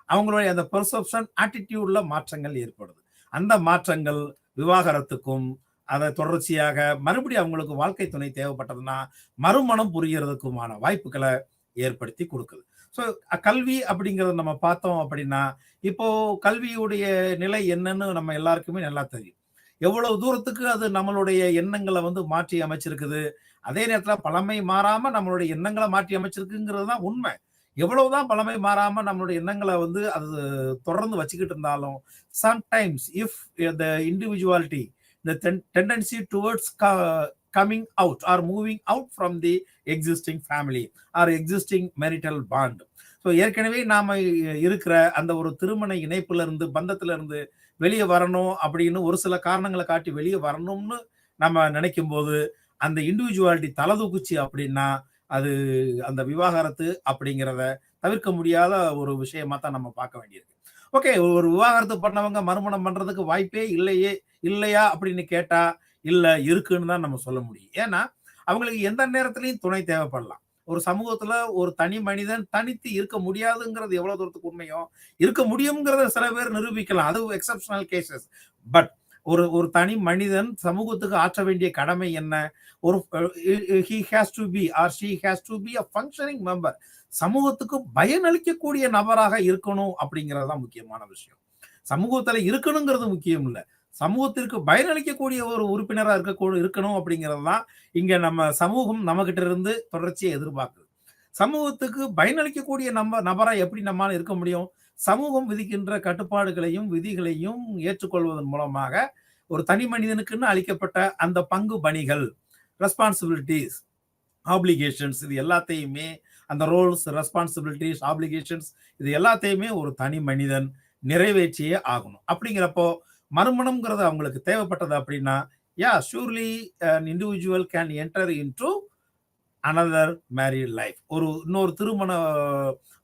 அவங்களுடைய அந்த பெர்செப்ஷன் ஆட்டிடியூட்ல மாற்றங்கள் ஏற்படுது. அந்த மாற்றங்கள் விவாகரத்துக்கும் அதை தொடர்ச்சியாக மறுபடியும் அவங்களுக்கு வாழ்க்கை துணை தேவைப்பட்டதுன்னா மறுமணம் புரியறதுக்குமான வாய்ப்புகளை ஏற்படுத்தி கொடுக்குது. ஸோ கல்வி அப்படிங்கிறத நம்ம பார்த்தோம் அப்படின்னா இப்போ கல்வியுடைய நிலை என்னன்னு நம்ம எல்லாருக்குமே நல்லா தெரியும். எவ்வளவு தூரத்துக்கு அது நம்மளுடைய எண்ணங்களை வந்து மாற்றி அமைச்சிருக்குது, அதே நேரத்தில் பழமை மாறாம நம்மளுடைய எண்ணங்களை மாற்றி அமைச்சிருக்குங்கிறது தான் உண்மை. எவ்வளவுதான் பழமை மாறாம நம்மளுடைய எண்ணங்களை வந்து அது தொடர்ந்து வச்சுக்கிட்டு இருந்தாலும் sometimes if the individuality the tendency towards coming out or moving out from the existing family or existing marital bond. So ஏற்கனவே நாம இருக்கிற அந்த ஒரு திருமண இணைப்புல இருந்து பந்தத்துல இருந்து வெளியே வரணும் அப்படின்னு ஒரு சில காரணங்களை காட்டி வெளியே வரணும்னு நம்ம நினைக்கும் போது அந்த இண்டிவிஜுவாலிட்டி தலதூக்குச்சு அப்படின்னா அது அந்த விவாகரத்து அப்படிங்கிறத தவிர்க்க முடியாத ஒரு விஷயமா தான் நம்ம பார்க்க வேண்டியிருக்கு. ஓகே, ஒரு விவாகரத்து பண்ணவங்க மறுமணம் பண்றதுக்கு வாய்ப்பே இல்லையா அப்படின்னு கேட்டா இல்ல, இருக்குன்னு தான் நம்ம சொல்ல முடியும். ஏன்னா அவங்களுக்கு எந்த நேரத்திலையும் துணை தேவைப்படலாம். ஒரு சமூகத்துல ஒரு தனி மனிதன் தனித்து இருக்க முடியாதுங்கிறது எவ்வளவு தூரத்துக்கு உண்மையோ, இருக்க முடியுங்கிறத சில பேர் நிரூபிக்கலாம். அது எக்ஸப்ஷனல் கேசஸ். பட் ஒரு தனி மனிதன் சமூகத்துக்கு ஆற்ற வேண்டிய கடமை என்ன? ஒரு he has to be or she has to be a functioning member. சமூகத்துக்கு பயனளிக்கக்கூடிய நபராக இருக்கணும் அப்படிங்கிறது தான் முக்கியமான விஷயம். சமூகத்துல இருக்கணுங்கிறது முக்கியம் இல்ல. சமூகத்திற்கு பயனளிக்கக்கூடிய ஒரு உறுப்பினரா இருக்கணும் அப்படிங்கிறது தான் இங்க நம்ம சமூகம் நம்ம கிட்ட இருந்து தொடர்ச்சியை எதிர்பார்க்குது. சமூகத்துக்கு பயனளிக்கக்கூடிய நபரா எப்படி நம்மால இருக்க முடியும்? சமூகம் விதிக்கின்ற கட்டுப்பாடுகளையும் விதிகளையும் ஏற்றுக்கொள்வதன் மூலமாக ஒரு தனி மனிதனுக்குன்னு அளிக்கப்பட்ட அந்த பங்கு பணிகள், ரெஸ்பான்சிபிலிட்டிஸ், ஆப்ளிகேஷன்ஸ், இது எல்லாத்தையுமே அந்த ரோல்ஸ், ரெஸ்பான்சிபிலிட்டிஸ், ஆப்ளிகேஷன்ஸ் இது எல்லாத்தையுமே ஒரு தனி மனிதன் நிறைவேற்றியே ஆகணும். அப்படிங்கிறப்போ மறுமணம்ங்கிறது அவங்களுக்கு தேவைப்பட்டது அப்படின்னா, surely an individual can enter into another married life. இன்னொரு திருமண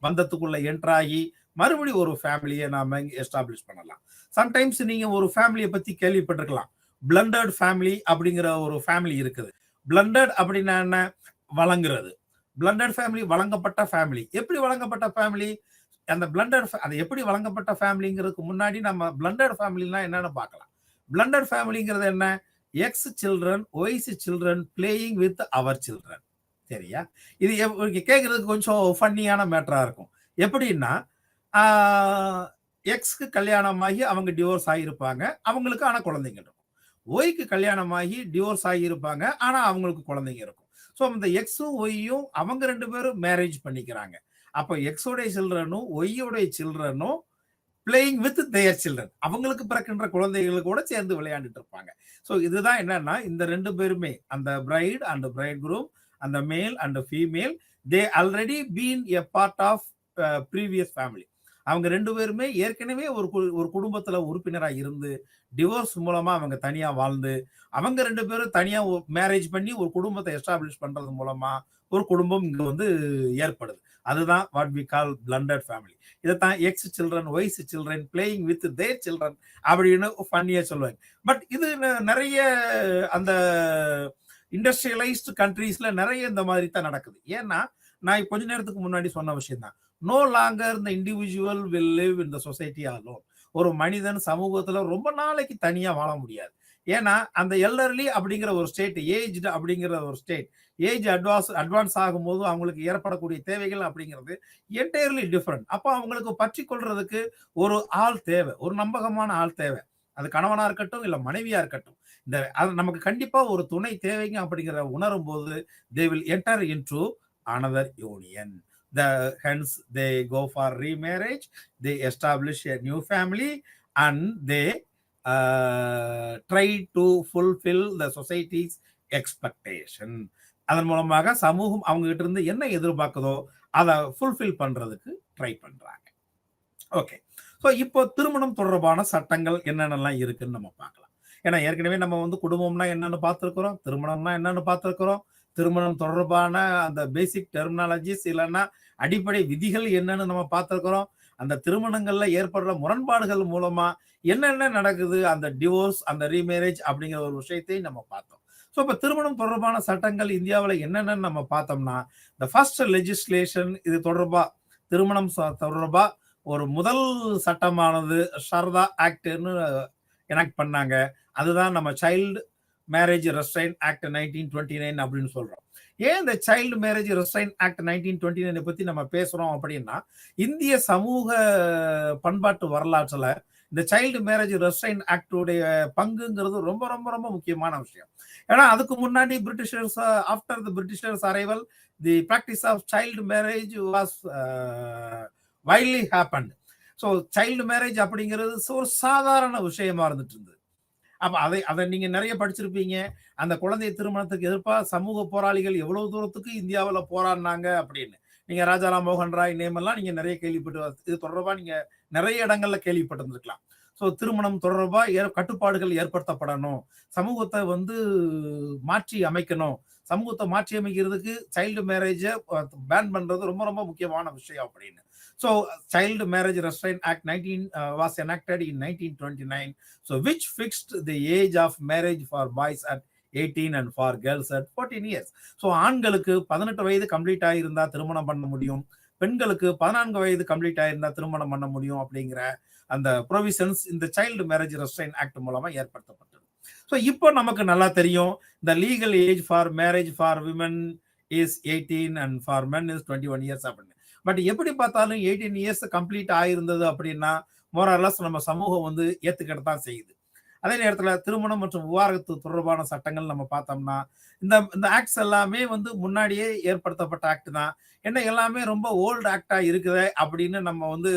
பந்தத்துக்குள்ள என்டர் ஆகி மறுபடியும் ஒரு ஃபேமிலியை நாம எஸ்டாப்ளிஷ் பண்ணலாம். சம்டைம்ஸ் நீங்க ஒரு ஃபேமிலியை பத்தி கேள்விப்பட்டிருக்கலாம். பிளண்டட் ஃபேமிலி அப்படிங்கிற ஒரு ஃபேமிலி இருக்குது. பிளண்டட் அப்படின்னா என்ன? வழங்குறது. பிளண்டட் ஃபேமிலி வழங்கப்பட்ட ஃபேமிலி. எப்படி வழங்கப்பட்ட ஃபேமிலி? அந்த பிளண்டட் அது எப்படி வழங்கப்பட்ட ஃபேமிலிங்கிறதுக்கு முன்னாடி நம்ம பிளண்டட் ஃபேமிலினா என்னன்னு பார்க்கலாம். பிளண்டட் ஃபேமிலிங்கிறது என்ன? X children, Ys children playing with our children. சரியா? இது கேட்கறதுக்கு கொஞ்சம் ஃபன்னியான மேட்டரா இருக்கும். எப்படின்னா, எக்ஸ்க்கு கல்யாணமாகி அவங்க டிவோர்ஸ் ஆகியிருப்பாங்க, அவங்களுக்கு ஆனா குழந்தைங்க இருக்கும். ஒய்க்கு கல்யாணமாகி டிவோர்ஸ் ஆகியிருப்பாங்க, ஆனா அவங்களுக்கு குழந்தைங்க இருக்கும். ஸோ இந்த எக்ஸும் ஒய்யும் அவங்க 2 பேரும் மேரேஜ் பண்ணிக்கிறாங்க. அப்போ எக்ஸோடைய சில்ட்ரனும் ஒய்யோடைய சில்ட்ரனும் பிளேயிங் வித் தேர் சில்ட்ரன், அவங்களுக்கு பிறக்கின்ற குழந்தைகள் கூட சேர்ந்து விளையாண்டுட்டு இருப்பாங்க. ஸோ இதுதான் என்னன்னா, இந்த 2 பேருமே அந்த பிரைட் அண்ட் பிரைட் குரூம், அந்த male and female, they already been a part of previous family. அவங்க 2 பேருமே ஏற்கனவே ஒரு குடும்பத்துல உறுப்பினரா இருந்து டிவோர்ஸ் மூலமா அவங்க தனியா வாழ்ந்து அவங்க 2 பேரும் தனியா மேரேஜ் பண்ணி ஒரு குடும்பத்தை எஸ்டாப்ளிஷ் பண்றது மூலமா ஒரு குடும்பம் இங்க வந்து ஏற்படுது. அதுதான் what we call blended family. இதைத்தான் ex children, Ys children playing with their children அப்படின்னு ஃபன்னியா சொல்லுவாங்க. பட் இது நிறைய அந்த இண்டஸ்ட்ரியலைஸ்டு கண்ட்ரீஸ்ல நிறைய இந்த மாதிரி தான் நடக்குது. ஏன்னா நான் கொஞ்ச நேரத்துக்கு முன்னாடி சொன்ன விஷயம் தான், no longer the individual will live in the society alone. ஒரு மனிதன் சமூகத்துல ரொம்ப நாளைக்கு தனியா வாழ முடியாது. ஏன்னா அந்த எல்டர்லி அப்படிங்கிற ஒரு ஸ்டேட், ஏஜ்டு அப்படிங்கிற ஒரு ஸ்டேட், ஏஜ் அட்வான்ஸ் ஆகும்போது அவங்களுக்கு ஏற்படக்கூடிய தேவைகள் அப்படிங்கிறது என்டையர்லி டிஃப்ரெண்ட். அப்போ அவங்களுக்கு பற்றி கொள்றதுக்கு ஒரு ஆள் தேவை, ஒரு நம்பகமான ஆள் தேவை. அது கணவனா இருக்கட்டும் இல்ல மனைவியா இருக்கட்டும், அது நமக்கு கண்டிப்பா ஒரு துணை தேவைங்க அப்படிங்கிற உணரும் போது they will enter into another union. Hence they go for remarriage, they establish a new family and they try to fulfill the society's expectation. அதன் மூலமாக சமூகம் அவங்க கிட்ட இருந்து என்ன எதிர்பார்க்குதோ அதை ஃபுல்ஃபில் பண்றதுக்கு ட்ரை பண்றாங்க. ஓகே, ஸோ இப்போ திருமணம் தொடர்பான சட்டங்கள் என்னென்னலாம் இருக்குன்னு நம்ம பார்க்கலாம். ஏன்னா ஏற்கனவே நம்ம வந்து குடும்பம்னா என்னன்னு பார்த்துருக்கிறோம், திருமணம்னா என்னன்னு பார்த்துருக்கிறோம். திருமணம் தொடர்பான அந்த பேசிக் டெர்மினாலஜிஸ் இல்லைன்னா அடிப்படை விதிகள் என்னன்னு நம்ம பார்த்துருக்கிறோம். அந்த திருமணங்கள்ல ஏற்படுற முரண்பாடுகள் மூலமா என்னென்ன நடக்குது, அந்த டிவோர்ஸ், அந்த ரீமேரேஜ் அப்படிங்கிற ஒரு விஷயத்தையும் நம்ம பார்த்தோம். ஸோ இப்போ திருமணம் தொடர்பான சட்டங்கள் இந்தியாவில் என்னென்னு நம்ம பார்த்தோம்னா, இந்த ஃபர்ஸ்ட் லெஜிஸ்லேஷன் இது தொடர்பா திருமணம் தொடர்பா ஒரு முதல் சட்டமானது ஷர்தா ஆக்ட்னு எனக்ட் பண்ணாங்க. அதுதான் நம்ம சைல்டு மேரேஜ் ரெஸ்ட்ரைன் ஆக்ட் 1929 அப்படின்னு சொல்றோம். ஏன் இந்த சைல்டு மேரேஜ் ரெஸ்ட்ரைன் ஆக்ட் 1929 பத்தி நம்ம பேசுறோம் அப்படின்னா, இந்திய சமூக பண்பாட்டு வரலாற்றுல இந்த சைல்டு மேரேஜ் ரெஸ்ட்ரைன் ஆக்டுடைய பங்குங்கிறது ரொம்ப ரொம்ப ரொம்ப முக்கியமான விஷயம். ஏன்னா அதுக்கு முன்னாடி Britishers, after the Britishers arrival, the practice of child marriage was widely happened. So child marriage அப்படிங்கிறது ஒரு சாதாரண விஷயமா இருந்துட்டு இருந்தது. அப்ப அதை நீங்க நிறைய படிச்சிருப்பீங்க. அந்த குழந்தை திருமணத்துக்கு எதிர்ப்பா சமூக போராளிகள் எவ்வளவு தூரத்துக்கு இந்தியாவுல போராடினாங்க அப்படின்னு. நீங்க ராஜாராம் மோகன் ராய் நேம் எல்லாம் நீங்க நிறைய கேள்விப்பட்டு இது தொடர்பா நீங்க நிறைய இடங்கள்ல கேள்விப்பட்டிருந்திருக்கலாம். ஸோ திருமணம் தொடர்பா கட்டுப்பாடுகள் ஏற்படுத்தப்படணும், சமூகத்தை வந்து மாற்றி அமைக்கணும், சமூகத்தை மாற்றி அமைக்கிறதுக்கு சைல்டு மேரேஜை பேன் பண்றது ரொம்ப ரொம்ப முக்கியமான விஷயம் அப்படின்னு. So, Child Marriage Restraint Act 19 was enacted in 1929, so which fixed the age of marriage for boys at 18 and for girls at 14 years. So, ஆண்களுக்கு 18 வயது கம்ப்ளீட் ஆகியிருந்தா திருமணம் பண்ண முடியும், பெண்களுக்கு 14 வயது கம்ப்ளீட் ஆகியிருந்தா திருமணம் பண்ண முடியும் அப்படிங்கிற அந்த ப்ரொவிஷன்ஸ் இந்த சைல்டு மேரேஜ் ரெஸ்ட்ரைன் ஆக்ட் மூலமா ஏற்படுத்தப்பட்டது. ஸோ இப்போ நமக்கு நல்லா தெரியும், இந்த legal age for marriage for women is 18 and for men is 21 years அப்படின்னு. பட் எப்படி பார்த்தாலும் 18 இயர்ஸ் கம்ப்ளீட் ஆயிருந்தது அப்படின்னா மோரலஸ் நம்ம சமூகம் வந்து ஏத்துக்கிட்டு தான் செய்யுது. அதே நேரத்தில் திருமணம் மற்றும் விவாகரத்து தொடர்பான சட்டங்கள் நம்ம பார்த்தோம்னா இந்த ஆக்ட்ஸ் எல்லாமே வந்து முன்னாடியே ஏற்படுத்தப்பட்ட ஆக்ட் தான். என்ன எல்லாமே ரொம்ப ஓல்டு ஆக்டா இருக்குது அப்படின்னு நம்ம வந்து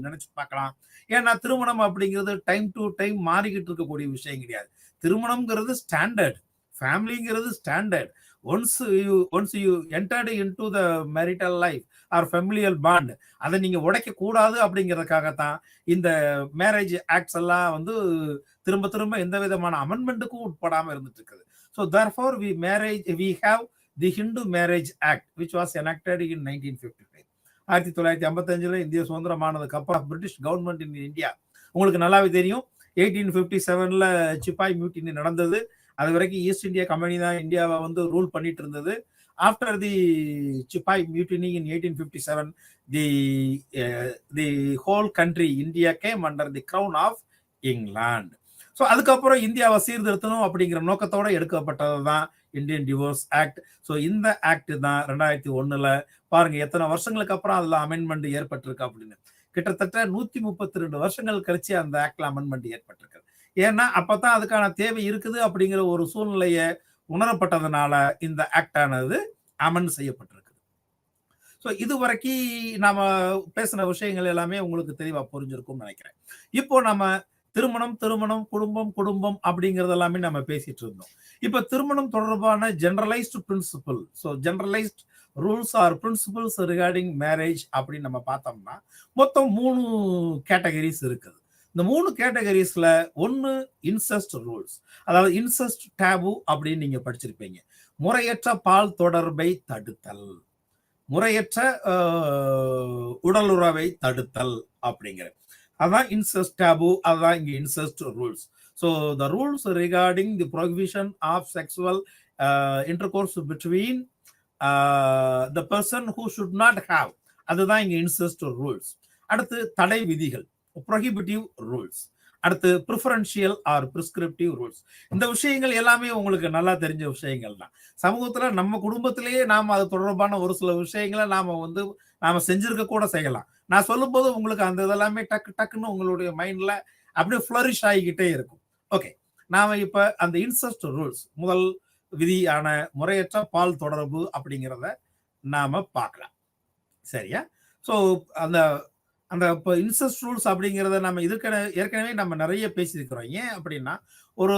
நினைச்சு பார்க்கலாம். ஏன்னா திருமணம் அப்படிங்கிறது டைம் டு டைம் மாறிக்கிட்டு இருக்கக்கூடிய விஷயம் கிடையாது. திருமணம்ங்கிறது ஸ்டாண்டர்ட், ஃபேமிலிங்கிறது standard. once you entered into the marital life or familial bond, அதை நீங்க உடைக்க கூடாது அப்படிங்கிறதுக்காகத்தான் இந்த மேரேஜ் ஆக்ட்ஸ் எல்லாம் வந்து திரும்ப திரும்ப எந்த விதமான அமெண்ட்மெண்ட்டுக்கும் உட்படாம இருந்துட்டு இருக்குது. So therefore we have the Hindu Marriage Act which was enacted in 1955. 1955 இந்திய சுதந்திரமானதுக்கு அப்புறம் பிரிட்டிஷ் கவர்மெண்ட் இன் இந்தியா, உங்களுக்கு நல்லாவே தெரியும் 1857ல சிப்பாய் மியூட்டினி நடந்தது. அது வரைக்கும் ஈஸ்ட் இந்தியா கம்பெனி தான் இந்தியாவை வந்து ரூல் பண்ணிட்டு இருந்தது. After the sepoy mutiny in 1857 the whole country India came under the crown of England. So அதுக்கப்புறம் இந்தியாவை சீர்திருத்தணும் அப்படிங்கிற நோக்கத்தோட எடுக்கப்பட்டது தான் இந்தியன் டிவோர்ஸ் ஆக்ட். ஸோ இந்த ஆக்ட் தான் 2001 பாருங்க எத்தனை வருஷங்களுக்கு அப்புறம் அதுல அமெண்ட்மெண்ட் ஏற்பட்டிருக்கு அப்படின்னு. கிட்டத்தட்ட 132 வருஷங்கள் கழிச்சு அந்த ஆக்ட்ல அமெண்ட்மெண்ட் ஏற்பட்டிருக்கு. ஏன்னா அப்பதான் அதுக்கான தேவை இருக்குது அப்படிங்கிற ஒரு சூழ்நிலையை உணரப்பட்டதுனால இந்த ஆக்ட் ஆனது அமெண்ட் செய்யப்பட்டிருக்கு. ஸோ இது வரைக்கும் நாம பேசின விஷயங்கள் எல்லாமே உங்களுக்கு தெளிவா புரிஞ்சிருக்கும்னு நினைக்கிறேன். இப்போ நம்ம திருமணம் குடும்பம் அப்படிங்கறது எல்லாமே நம்ம பேசிட்டு இருந்தோம். இப்ப திருமணம் தொடர்பான generalised principle, so generalised rules or principles regarding marriage அப்படின்னு நம்ம பார்த்தோம்னா மொத்தம் 3 கேட்டகரிஸ் இருக்குது. இந்த 3 கேட்டகரிஸ்ல ஒன்னு இன்செஸ்ட் ரூல்ஸ், அதாவது இன்செஸ்ட் டேபு அப்படின்னு நீங்க படிச்சிருப்பீங்க. முறையற்ற பால் தொடர்பை தடுத்தல், முறையற்ற உடலுறவை தடுத்தல் அப்படிங்கிற அதான் இன்செஸ்ட் டேபு, அதான் இங்க incest rules. So the rules regarding the prohibition of sexual intercourse between the person who should not have, அதுதான் இங்க இன்செஸ்ட் ரூல்ஸ். அடுத்து தடை விதிகள், ப்ரொஹிபிட்டிவ் ரூல்ஸ். அடுத்து ப்ரிஃபரன்ஷியல் ஆர் பிரிஸ்கிரிப்டிவ் ரூல்ஸ். இந்த விஷயங்கள் எல்லாமே உங்களுக்கு நல்லா தெரிஞ்ச விஷயங்கள் தான். சமூகத்துல நம்ம குடும்பத்திலேயே நாம அது தொடர்பான ஒரு சில விஷயங்களை நாம செஞ்சிருக்க கூட செய்யலாம். நான் சொல்லும் போது உங்களுக்கு அந்த இதெல்லாமே டக்குன்னு உங்களுடைய மைண்ட்ல அப்படியே ஃபிளரிஷ் ஆகிக்கிட்டே இருக்கும். ஓகே, நாம இப்ப அந்த இன்செஸ்ட் ரூல்ஸ் முதல் விதியான முறையற்ற பால் தொடர்பு அப்படிங்கிறத நாம பார்க்கலாம். சரியா? ஸோ அந்த அந்த இப்போ இன்செஸ்ட் ரூல்ஸ் அப்படிங்கிறத நம்ம ஏற்கனவே நம்ம நிறைய பேசியிருக்கிறோம். ஏன் அப்படின்னா, ஒரு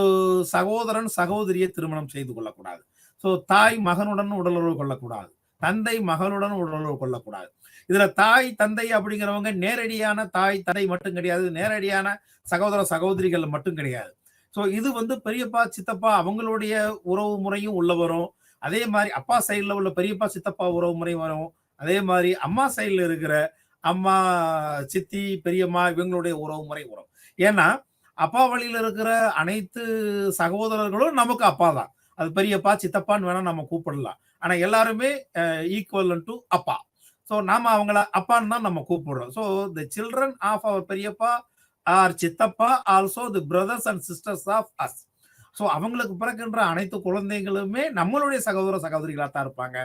சகோதரன் சகோதரியை திருமணம் செய்து கொள்ளக்கூடாது. ஸோ தாய் மகனுடன் உடலுறவு கொள்ளக்கூடாது, தந்தை மகளுடன் உடலுறவு கொள்ளக்கூடாது. இதுல தாய் தந்தை அப்படிங்கிறவங்க நேரடியான தாய் தந்தை மட்டும் கிடையாது, நேரடியான சகோதர சகோதரிகள் மட்டும் கிடையாது. ஸோ இது பெரியப்பா சித்தப்பா அவங்களுடைய உறவு முறையும் உள்ள வரும். அதே மாதிரி அப்பா சைட்ல உள்ள பெரியப்பா சித்தப்பா உறவு முறை வரும். அதே மாதிரி அம்மா சைட்ல இருக்கிற அம்மா சித்தி பெரியம்மா இவங்களுடைய உறவு முறை வரும். ஏன்னா அப்பா வழியில இருக்கிற அனைத்து சகோதரர்களும் நமக்கு அப்பா தான். அது பெரியப்பா சித்தப்பான்னு வேணா நம்ம கூப்பிடலாம். ஆனா எல்லாருமே ஈக்குவல் டு அப்பா. ஸோ நாம அவங்கள அப்பான்னு தான் நம்ம கூப்பிடுறோம். So the children of our பெரியப்பா ஆர் சித்தப்பா also the brothers and sisters of us. So அவங்களுக்கு பிறக்கின்ற அனைத்து குழந்தைகளுமே நம்மளுடைய சகோதர சகோதரிகளாக தான் இருப்பாங்க.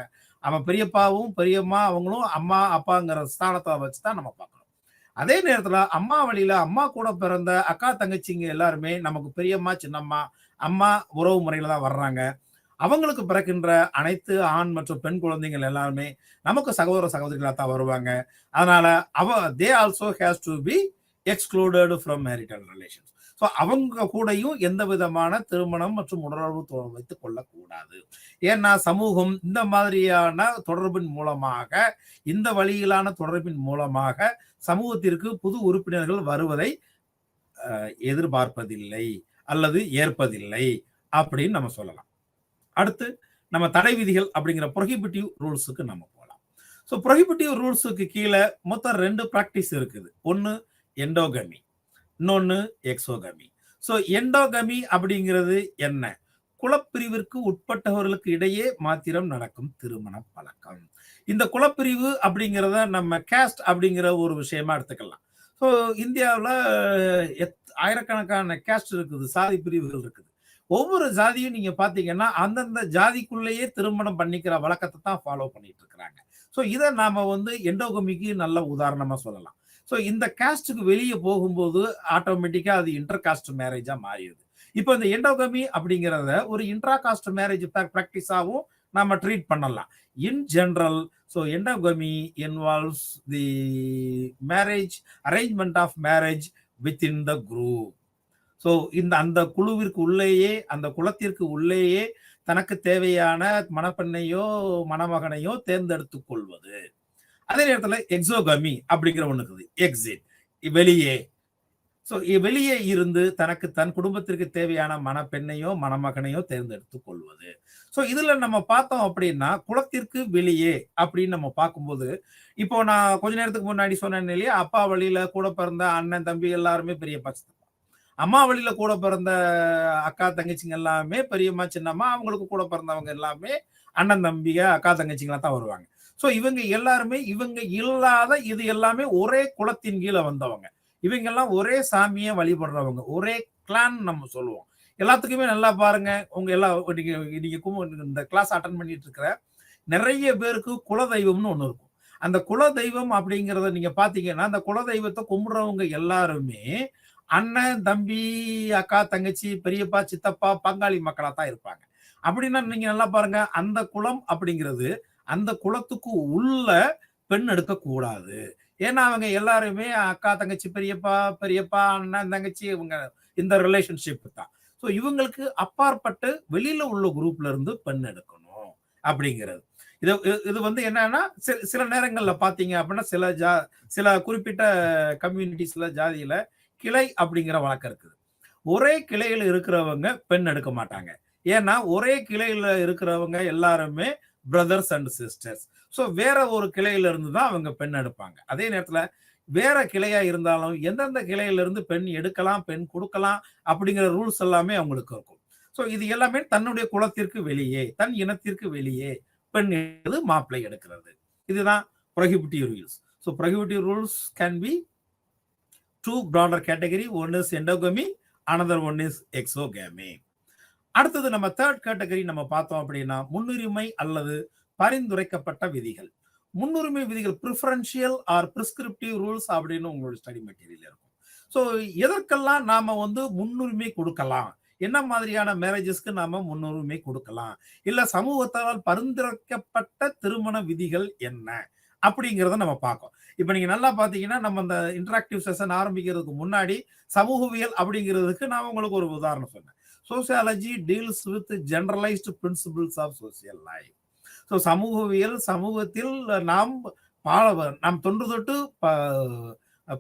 அவன் பெரியப்பாவும் பெரியம்மா அவங்களும் அம்மா அப்பாங்கிற ஸ்தானத்தை வச்சுதான் நம்ம பார்க்கணும். அதே நேரத்துல அம்மா வழியில அம்மா கூட பிறந்த அக்கா தங்கச்சிங்க எல்லாருமே நமக்கு பெரியம்மா சின்னம்மா அம்மா உறவு முறையில தான் வர்றாங்க. அவங்களுக்கு பிறக்கின்ற அனைத்து ஆண் மற்றும் பெண் குழந்தைகள் எல்லாருமே நமக்கு சகோதர சகோதரிகளாக தான் வருவாங்க. அதனால they also has to be excluded from marital relations. So அவங்க கூடயும் எந்த விதமான திருமணம் மற்றும் உடலுறவு வைத்துக் கொள்ளக்கூடாது. ஏன்னா சமூகம் இந்த மாதிரியான தொடர்பின் மூலமாக, இந்த வழியிலான தொடர்பின் மூலமாக சமூகத்திற்கு புது உறுப்பினர்கள் வருவதை எதிர்பார்ப்பதில்லை அல்லது ஏற்பதில்லை அப்படின்னு நம்ம சொல்லலாம். அடுத்து நம்ம தடை விதிகள் அப்படிங்கிற ப்ரொஹிபிட்டிவ் ரூல்ஸுக்கு நம்ம போகலாம். ஸோ ப்ரொஹிபிட்டிவ் ரூல்ஸுக்கு கீழே மொத்தம் 2 பிராக்டிஸ் இருக்குது. ஒன்று எண்டோகமி, இன்னொன்று எக்ஸோகமி. ஸோ எண்டோகமி அப்படிங்கிறது என்ன? குலப்பிரிவிற்கு உட்பட்டவர்களுக்கு இடையே மாத்திரம் நடக்கும் திருமண பழக்கம். இந்த குலப்பிரிவு அப்படிங்கிறத நம்ம கேஸ்ட் அப்படிங்கிற ஒரு விஷயமா எடுத்துக்கலாம். ஸோ இந்தியாவில் ஆயிரக்கணக்கான கேஸ்ட் இருக்குது, சாதி பிரிவுகள் இருக்குது. ஒவ்வொரு ஜாதியும் நீங்க பாத்தீங்கன்னா அந்தந்த ஜாதிக்குள்ளேயே திருமணம் பண்ணிக்கிற வழக்கத்தை தான் ஃபாலோ பண்ணிட்டு இருக்கிறாங்க. ஸோ இதை நாம எண்டோகமிக்கு நல்ல உதாரணமா சொல்லலாம். ஸோ இந்த காஸ்டுக்கு வெளியே போகும்போது ஆட்டோமேட்டிக்கா அது இன்டர் காஸ்ட் மேரேஜா மாறிடுது. இப்போ இந்த எண்டோகமி அப்படிங்கிறத ஒரு இன்ட்ரா காஸ்ட் மேரேஜ் பிராக்டிஸாவும் நாம ட்ரீட் பண்ணலாம். In general, so endogamy involves the marriage, arrangement of marriage within the group. So அந்த குழுவிற்கு உள்ளேயே, அந்த குலத்திற்கு உள்ளேயே தனக்கு தேவையான மணப்பெண்ணையோ மணமகனையோ தேர்ந்தெடுத்துக் கொள்வது. அதே நேரத்தில் எக்ஸோகமி அப்படிங்கிற ஒண்ணு இருக்குது. எக்ஸிட், வெளியே. ஸோ வெளியே இருந்து தனக்கு தன் குடும்பத்திற்கு தேவையான மணப்பெண்ணையோ மணமகனையோ தேர்ந்தெடுத்துக் கொள்வது. ஸோ இதுல நம்ம பார்த்தோம் அப்படின்னா குலத்திற்கு வெளியே அப்படின்னு நம்ம பார்க்கும்போது, இப்போ நான் கொஞ்ச நேரத்துக்கு முன்னாடி சொன்னேன் இல்லையா, அப்பா வழியில கூட பிறந்த அண்ணன் தம்பி எல்லாருமே பெரியப்பா சித்தப்பா. அம்மா வழியில கூட பிறந்த அக்கா தங்கச்சிங்க எல்லாமே பெரியம்மா சின்னம்மா, அவங்களுக்கு கூட பிறந்தவங்க எல்லாமே அண்ணன் தம்பிக அக்கா தங்கச்சிங்களா தான் வருவாங்க. ஸோ இவங்க எல்லாருமே இவங்க இல்லாத இது எல்லாமே ஒரே குலத்தின் கீழே வந்தவங்க. இவங்க எல்லாம் ஒரே சாமியை வழிபடுறவங்க, ஒரே கிளான் நம்ம சொல்லுவோம். எல்லாத்துக்குமே நல்லா பாருங்க, உங்க எல்லாம் நீங்க இந்த கிளாஸ் அட்டன் பண்ணிட்டு இருக்கிற நிறைய பேருக்கு குலதெய்வம்னு ஒண்ணு இருக்கும். அந்த குலதெய்வம் அப்படிங்கிறத நீங்க பாத்தீங்கன்னா, அந்த குலதெய்வத்தை கும்பிடுறவங்க எல்லாருமே அண்ணன் தம்பி அக்கா தங்கச்சி பெரியப்பா சித்தப்பா பங்காளி மக்களா தான் இருப்பாங்க. அப்படின்னா நீங்க நல்லா பாருங்க, அந்த குலம் அப்படிங்கிறது அந்த குலத்துக்கு உள்ள பெண் எடுக்க கூடாது. ஏன்னா அவங்க எல்லாருமே அக்கா தங்கச்சி பெரியப்பா பெரியப்பா அண்ணன் தங்கச்சி, இவங்க இந்த ரிலேஷன்ஷிப் தான். ஸோ இவங்களுக்கு அப்பாற்பட்டு வெளியில உள்ள குரூப்ல இருந்து பெண் எடுக்கணும் அப்படிங்கிறது. இது என்னன்னா சில நேரங்கள்ல பாத்தீங்க அப்படின்னா சில குறிப்பிட்ட கம்யூனிட்டிஸ்ல ஜாதியில கிளை அப்படிங்கிற வழக்கம் இருக்குது. ஒரே கிளையில இருக்கிறவங்க பெண் எடுக்க மாட்டாங்க. ஏன்னா ஒரே கிளையில இருக்கிறவங்க எல்லாருமே பிரதர்ஸ் அண்ட் சிஸ்டர்ஸ். ஸோ வேற ஒரு கிளையில இருந்து தான் அவங்க பெண் எடுப்பாங்க. அதே நேரத்துல வேற கிளையா இருந்தாலும் எந்தெந்த கிளையில இருந்து பெண் எடுக்கலாம், பெண் கொடுக்கலாம் அப்படிங்கிற ரூல்ஸ் எல்லாமே அவங்களுக்கு இருக்கும். ஸோ இது எல்லாமே தன்னுடைய குலத்திற்கு வெளியே, தன் இனத்திற்கு வெளியே பெண் மாப்பிள்ளை எடுக்கிறது. இதுதான் prohibitive rules. So prohibitive rules can be two broader category. One is endogamy, another one is exogamy. அடுத்தது நம்ம தேர்ட் கேட்டகரி நம்ம பார்த்தோம் அப்படின்னா முன்னுரிமை அல்லது பரிந்துரைக்கப்பட்ட விதிகள். முன்னுரிமை விதிகள் ப்ரிஃபரன்ஷியல் ஆர் பிரிஸ்கிரிப்டிவ் ரூல்ஸ் அப்படின்னு உங்களோட ஸ்டடி மெட்டீரியல் இருக்கும். ஸோ எதற்கெல்லாம் நாம முன்னுரிமை கொடுக்கலாம், என்ன மாதிரியான மேரேஜஸ்க்கு நாம முன்னுரிமை கொடுக்கலாம், இல்ல சமூகத்தால் பரிந்துரைக்கப்பட்ட திருமண விதிகள் என்ன அப்படிங்கிறத நம்ம பார்க்கோம். இப்ப நீங்க நல்லா பாத்தீங்கன்னா, நம்ம இந்த இன்டராக்டிவ் செஷன் ஆரம்பிக்கிறதுக்கு முன்னாடி சமூகவியல் அப்படிங்கிறதுக்கு நான் உங்களுக்கு ஒரு உதாரணம் சொன்னேன். Sociology deals with generalised principles of social life. So சமூகவியல் சமூகத்தில் நாம் தொன்று தொட்டு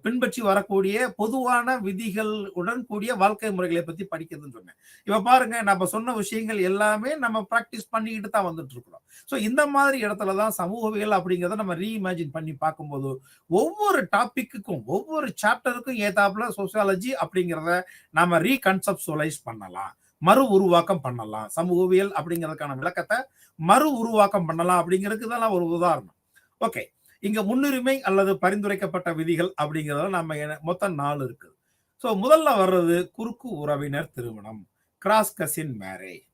பின்பற்றி வரக்கூடிய பொதுவான விதிகளுடன் கூடிய வாழ்க்கை முறைகளை பத்தி படிக்கிறதுன்னு சொன்னேன். இப்ப பாருங்க, நம்ம சொன்ன விஷயங்கள் எல்லாமே நம்ம பிராக்டிஸ் பண்ணிக்கிட்டு தான் வந்துட்டு இருக்கிறோம். ஸோ இந்த மாதிரி இடத்துலதான் சமூகவியல் அப்படிங்கிறத நம்ம ரீஇமேஜின் பண்ணி பார்க்கும்போது ஒவ்வொரு டாபிக்குக்கும் ஒவ்வொரு சாப்டருக்கும் ஏத்தாப்புல சோசியாலஜி அப்படிங்கிறத நம்ம ரீகன்செப்சுவலைஸ் பண்ணலாம், மறு உருவாக்கம் பண்ணலாம். சமூகவியல் அப்படிங்கிறதுக்கான விளக்கத்தை மறு உருவாக்கம் பண்ணலாம் அப்படிங்கிறதுக்கு இதெல்லாம் ஒரு உதாரணம். ஓகே, இங்க முன்னுரிமை அல்லது பரிந்துரைக்கப்பட்ட விதிகள் அப்படிங்கிறத நம்ம மொத்தம் 4 இருக்குது. ஸோ முதல்ல வர்றது குறுக்கு உறவினர் திருமணம், கிராஸ் கசின் மேரேஜ்.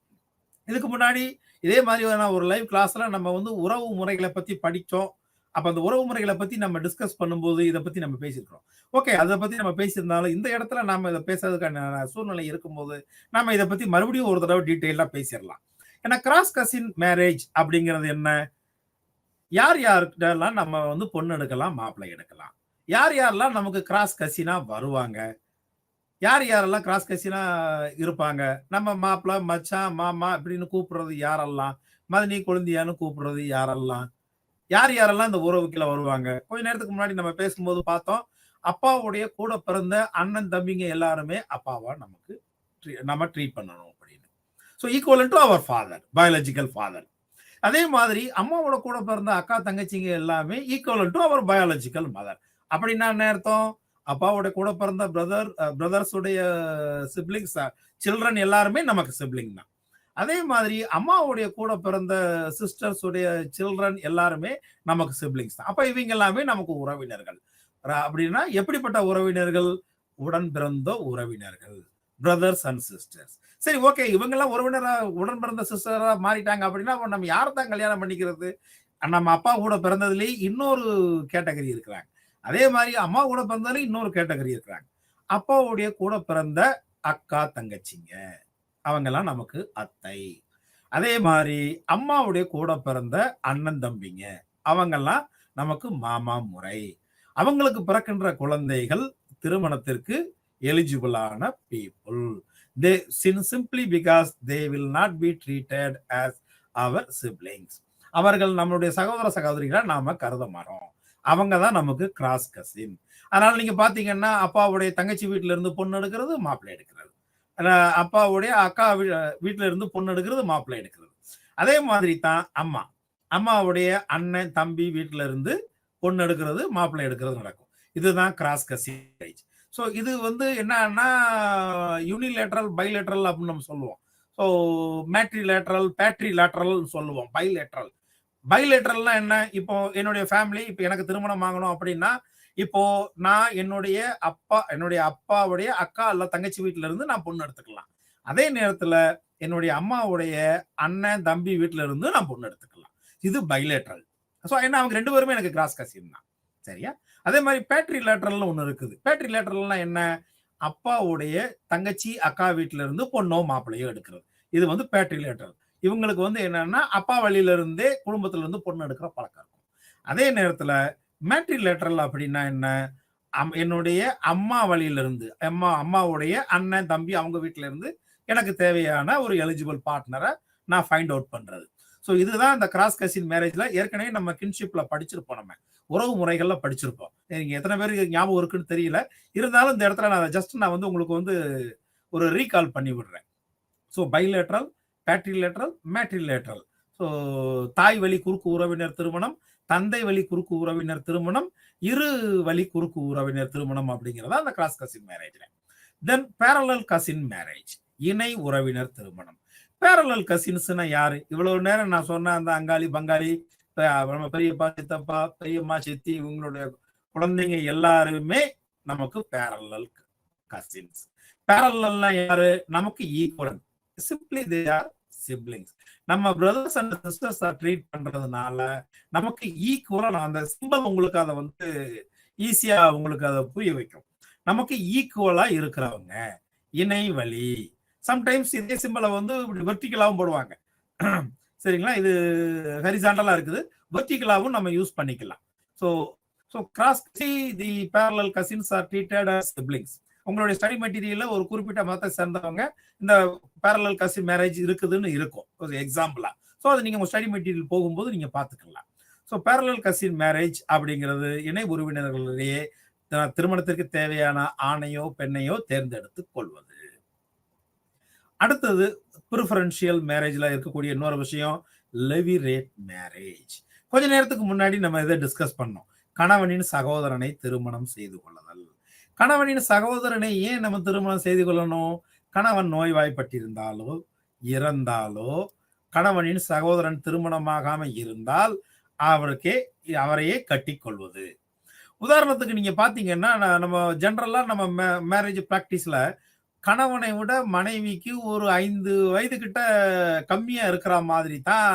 இதுக்கு முன்னாடி இதே மாதிரியான ஒரு லைவ் கிளாஸ்ல நம்ம உறவு முறைகளை பத்தி படிச்சோம். அப்ப அந்த உறவு முறைகளை பத்தி நம்ம டிஸ்கஸ் பண்ணும்போது இதை பத்தி நம்ம பேசியிருக்கிறோம். ஓகே, அதை பத்தி நம்ம பேசியிருந்தாலும் இந்த இடத்துல நாம இதை பேசுறதுக்கான சூழ்நிலை இருக்கும்போது நம்ம இதை பத்தி மறுபடியும் ஒரு தடவை டீட்டெயிலா பேசிடலாம். ஏன்னா கிராஸ் கசின் மேரேஜ் அப்படிங்கிறது என்ன, யார் யாருக்கெல்லாம் நம்ம பொண்ணு எடுக்கலாம், மாப்பிள்ளை எடுக்கலாம், யார் யாரெல்லாம் நமக்கு கிராஸ் கசினா வருவாங்க, யார் யாரெல்லாம் கிராஸ் கசினா இருப்பாங்க? நம்ம மாப்பிள, மச்சான், மாமா இப்படின்னு கூப்பிடுறது யாரெல்லாம்? மதனி, கொழுந்தியான்னு கூப்பிடுறது யாரெல்லாம்? யார் யாரெல்லாம் இந்த உறவுக்குள்ள வருவாங்க? கொஞ்ச நேரத்துக்கு முன்னாடி நம்ம பேசும்போது பார்த்தோம். அப்பாவுடைய கூட பிறந்த அண்ணன், தம்பிங்க எல்லாருமே அப்பாவா நமக்கு நம்ம ட்ரீட் பண்ணணும் அப்படின்னு. So equivalent to our father, biological father. அதே மாதிரி அம்மாவோட கூட பிறந்த அக்கா, தங்கச்சிங்க எல்லாமே equivalent to our biological mother. அப்படின்னா என்ன அர்த்தம்? அப்பாவோட கூட பிறந்த பிரதர்ஸ் உடைய சிப்லிங்ஸ், சில்ட்ரன் எல்லாருமே நமக்கு சிப்லிங் தான். அதே மாதிரி அம்மாவுடைய கூட பிறந்த சிஸ்டர்ஸ் உடைய சில்ட்ரன் எல்லாருமே நமக்கு சிப்லிங்ஸ் தான். அப்ப இவங்க எல்லாமே நமக்கு உறவினர்கள். அப்படின்னா எப்படிப்பட்ட உறவினர்கள்? உடன் பிறந்த உறவினர்கள், பிரதர்ஸ் அண்ட் சிஸ்டர்ஸ். சரி, ஓகே, இவங்க எல்லாம் உறவினரா உடன் பிறந்த சிஸ்டரா மாறிட்டாங்க அப்படின்னா நம்ம யாரை தான் கல்யாணம் பண்ணிக்கிறது? நம்ம அப்பா கூட பிறந்ததுலயே இன்னொரு கேட்டகரி இருக்கிறாங்க. அதே மாதிரி அம்மா கூட பிறந்ததுல இன்னொரு கேட்டகரி இருக்கிறாங்க. அப்பாவுடைய கூட பிறந்த அக்கா, தங்கச்சிங்க அவங்கெல்லாம் நமக்கு அத்தை. அதே மாதிரி அம்மாவுடைய கூட பிறந்த அண்ணன், தம்பிங்க அவங்கெல்லாம் நமக்கு மாமா முறை. அவங்களுக்கு பிறக்கின்ற குழந்தைகள் திருமணத்திற்கு எலிஜிபிளான people. They simply because they will not be treated as our siblings. அவர்கள் நம்மளுடைய சகோதர சகோதரிகளை நாம கருத மாட்டோம். அவங்க தான் நமக்கு கிராஸ் கசின். அதனால நீங்க பாத்தீங்கன்னா அப்பாவுடைய தங்கச்சி வீட்டுல இருந்து பொண்ணு எடுக்கிறது, மாப்பிள்ளை எடுக்கிறது. அப்பாவுடைய அக்கா வீட்டுல இருந்து பொண்ணு எடுக்கிறது, மாப்பிள்ளை எடுக்கிறது. அதே மாதிரி தான் அம்மா, அம்மாவுடைய அண்ணன், தம்பி வீட்டுல இருந்து பொண்ணு எடுக்கிறது, மாப்பிள்ளை எடுக்கிறது நடக்கும். இதுதான் கிராஸ் கசின். ஸோ இது வந்து என்னன்னா யூனிலேட்ரல், பைலேட்ரல் அப்படின்னு நம்ம சொல்லுவோம். ஸோ மேட்ரிலேட்ரல், பேட்ரிலேட்ரல் சொல்லுவோம். பைலேட்ரல். பைலேட்ரல்னா என்ன? இப்போ என்னுடைய ஃபேமிலி, இப்போ எனக்கு திருமணம் ஆகணும் அப்படின்னா, இப்போ நான் என்னுடைய அப்பாவுடைய அக்கா அல்ல தங்கச்சி வீட்டுல இருந்து நான் பொண்ணு எடுத்துக்கலாம். அதே நேரத்துல என்னுடைய அம்மாவுடைய அண்ணன், தம்பி வீட்டுல இருந்து நான் பொண்ணு எடுத்துக்கலாம். இது பைலேட்ரல். ஸோ என்ன, அவங்க ரெண்டு பேருமே எனக்கு கிராஸ் கசின் தான். சரியா? அதே மாதிரி பேட்ரிலேட்ரல்னு ஒண்ணு இருக்குது. பேட்ரிலேட்ரல்னா என்ன? அப்பாவுடைய தங்கச்சி அக்கா வீட்டுல இருந்து பொண்ணோ மாப்பிள்ளையோ எடுக்கிறது. இது வந்து பேட்ரிலேட்ரல். இவங்களுக்கு வந்து என்னன்னா அப்பா வழியில இருந்தே குடும்பத்துல இருந்து பொண்ணு எடுக்கிற பழக்கம் இருக்கும். அதே நேரத்துல மேட்ரிலேட்ரல் அப்படின்னா என்ன? என்னுடைய அம்மா வழியில இருந்து, அம்மாவுடைய அண்ணன், தம்பி அவங்க வீட்டுல இருந்து எனக்கு தேவையான ஒரு எலிஜிபிள் பார்ட்னரை நான் ஃபைண்ட் அவுட் பண்றது. ஸோ இதுதான் இந்த கிராஸ் கசின் மேரேஜ்ல ஏற்கனவே நம்ம கின்ஷிப்ல படிச்சிருப்போம். நம்ம உறவு முறைகள்ல படிச்சிருப்போம். நீங்க எத்தனை பேருக்கு ஞாபகம் இருக்குன்னு தெரியல. இருந்தாலும் இந்த இடத்துல நான் வந்து உங்களுக்கு வந்து ஒரு ரீகால் பண்ணி விடுறேன். So bilateral, patrilateral, matrilateral. So தாய் வழி குறுக்கு உறவினர் திருமணம், தந்தை வழி குறுக்கு உறவினர் திருமணம், இரு வழி குறுக்கு உறவினர் திருமணம் அப்படிங்கிறதா அந்த கிராஸ் கசின் மேரேஜ்ல. தென் பேரலல் கசின் மேரேஜ், இணை உறவினர் திருமணம். பேரலல் கசின்ஸ்னா யாரு? இவ்வளவு நேரம் நான் சொன்ன அந்த அங்காளி, பங்காளி, நம்ம பெரியப்பா, சித்தப்பா, பெரியம்மா, சித்தி இவங்களுடைய குழந்தைங்க எல்லாருமே நமக்கு பேரலல் கசின்ஸ். பேரலல்னா யாரு? நமக்கு equivalent. Simply they are siblings. நம்ம பிரதர்ஸ் அண்ட் சிஸ்டர்ஸ் ட்ரீட் பண்றதுனால நமக்கு ஈக்குவலன். அந்த சிம்பிள் உங்களுக்கு அதை வந்து ஈஸியா உங்களுக்கு அதை புரிய வைக்கும். நமக்கு ஈக்குவலா இருக்கிறவங்க இணை வழி. சம்டைம்ஸ் இதே சிம்பிளை வந்து வெர்டிகலாவும் போடுவாங்க. சரிங்களா? இது ஹரிசாண்டலா இருக்குது, வெர்டிகலாவும் நம்ம யூஸ் பண்ணிக்கலாம். So cross the parallel cousins are treated as siblings. உங்களுடைய ஸ்டடி மெட்டீரியல்ல ஒரு குறிப்பிட்ட மதத்தை சேர்ந்தவங்க இந்த பேரலல் கசின் மேரேஜ் இருக்குதுன்னு இருக்கும் ஒரு எக்ஸாம்பிளா. ஸோ அது நீங்க உங்க ஸ்டடி மெட்டீரியல் போகும்போது நீங்க பார்த்துக்கலாம். ஸோ பேரலல் கசின் மேரேஜ் அப்படிங்கிறது இணை உறவினர்களிடையே திருமணத்திற்கு தேவையான ஆணையோ பெண்ணையோ தேர்ந்தெடுத்து கொள்வது. அடுத்தது ப்ரிஃபரன்ஷியல் மேரேஜ்ல இருக்கக்கூடிய இன்னொரு விஷயம் லெவிரேட் மேரேஜ். கொஞ்ச நேரத்துக்கு முன்னாடி நம்ம இதை டிஸ்கஸ் பண்ணோம். கணவனின் சகோதரனை திருமணம் செய்து கொள்ளுதல். கணவனின் சகோதரனை ஏன் நம்ம திருமணம் செய்து கொள்ளணும்? கணவன் நோய்வாய்ப்பட்டிருந்தாலோ, இறந்தாலோ, கணவனின் சகோதரன் திருமணமாகாம இருந்தால் அவரையே கட்டி கொள்வது. உதாரணத்துக்கு நீங்க பாத்தீங்கன்னா நம்ம ஜெனரலா நம்ம மேரேஜ் பிராக்டிஸ்ல கணவனை விட மனைவிக்கு ஒரு 5 வயது கிட்ட கம்மியா இருக்கிற மாதிரி தான்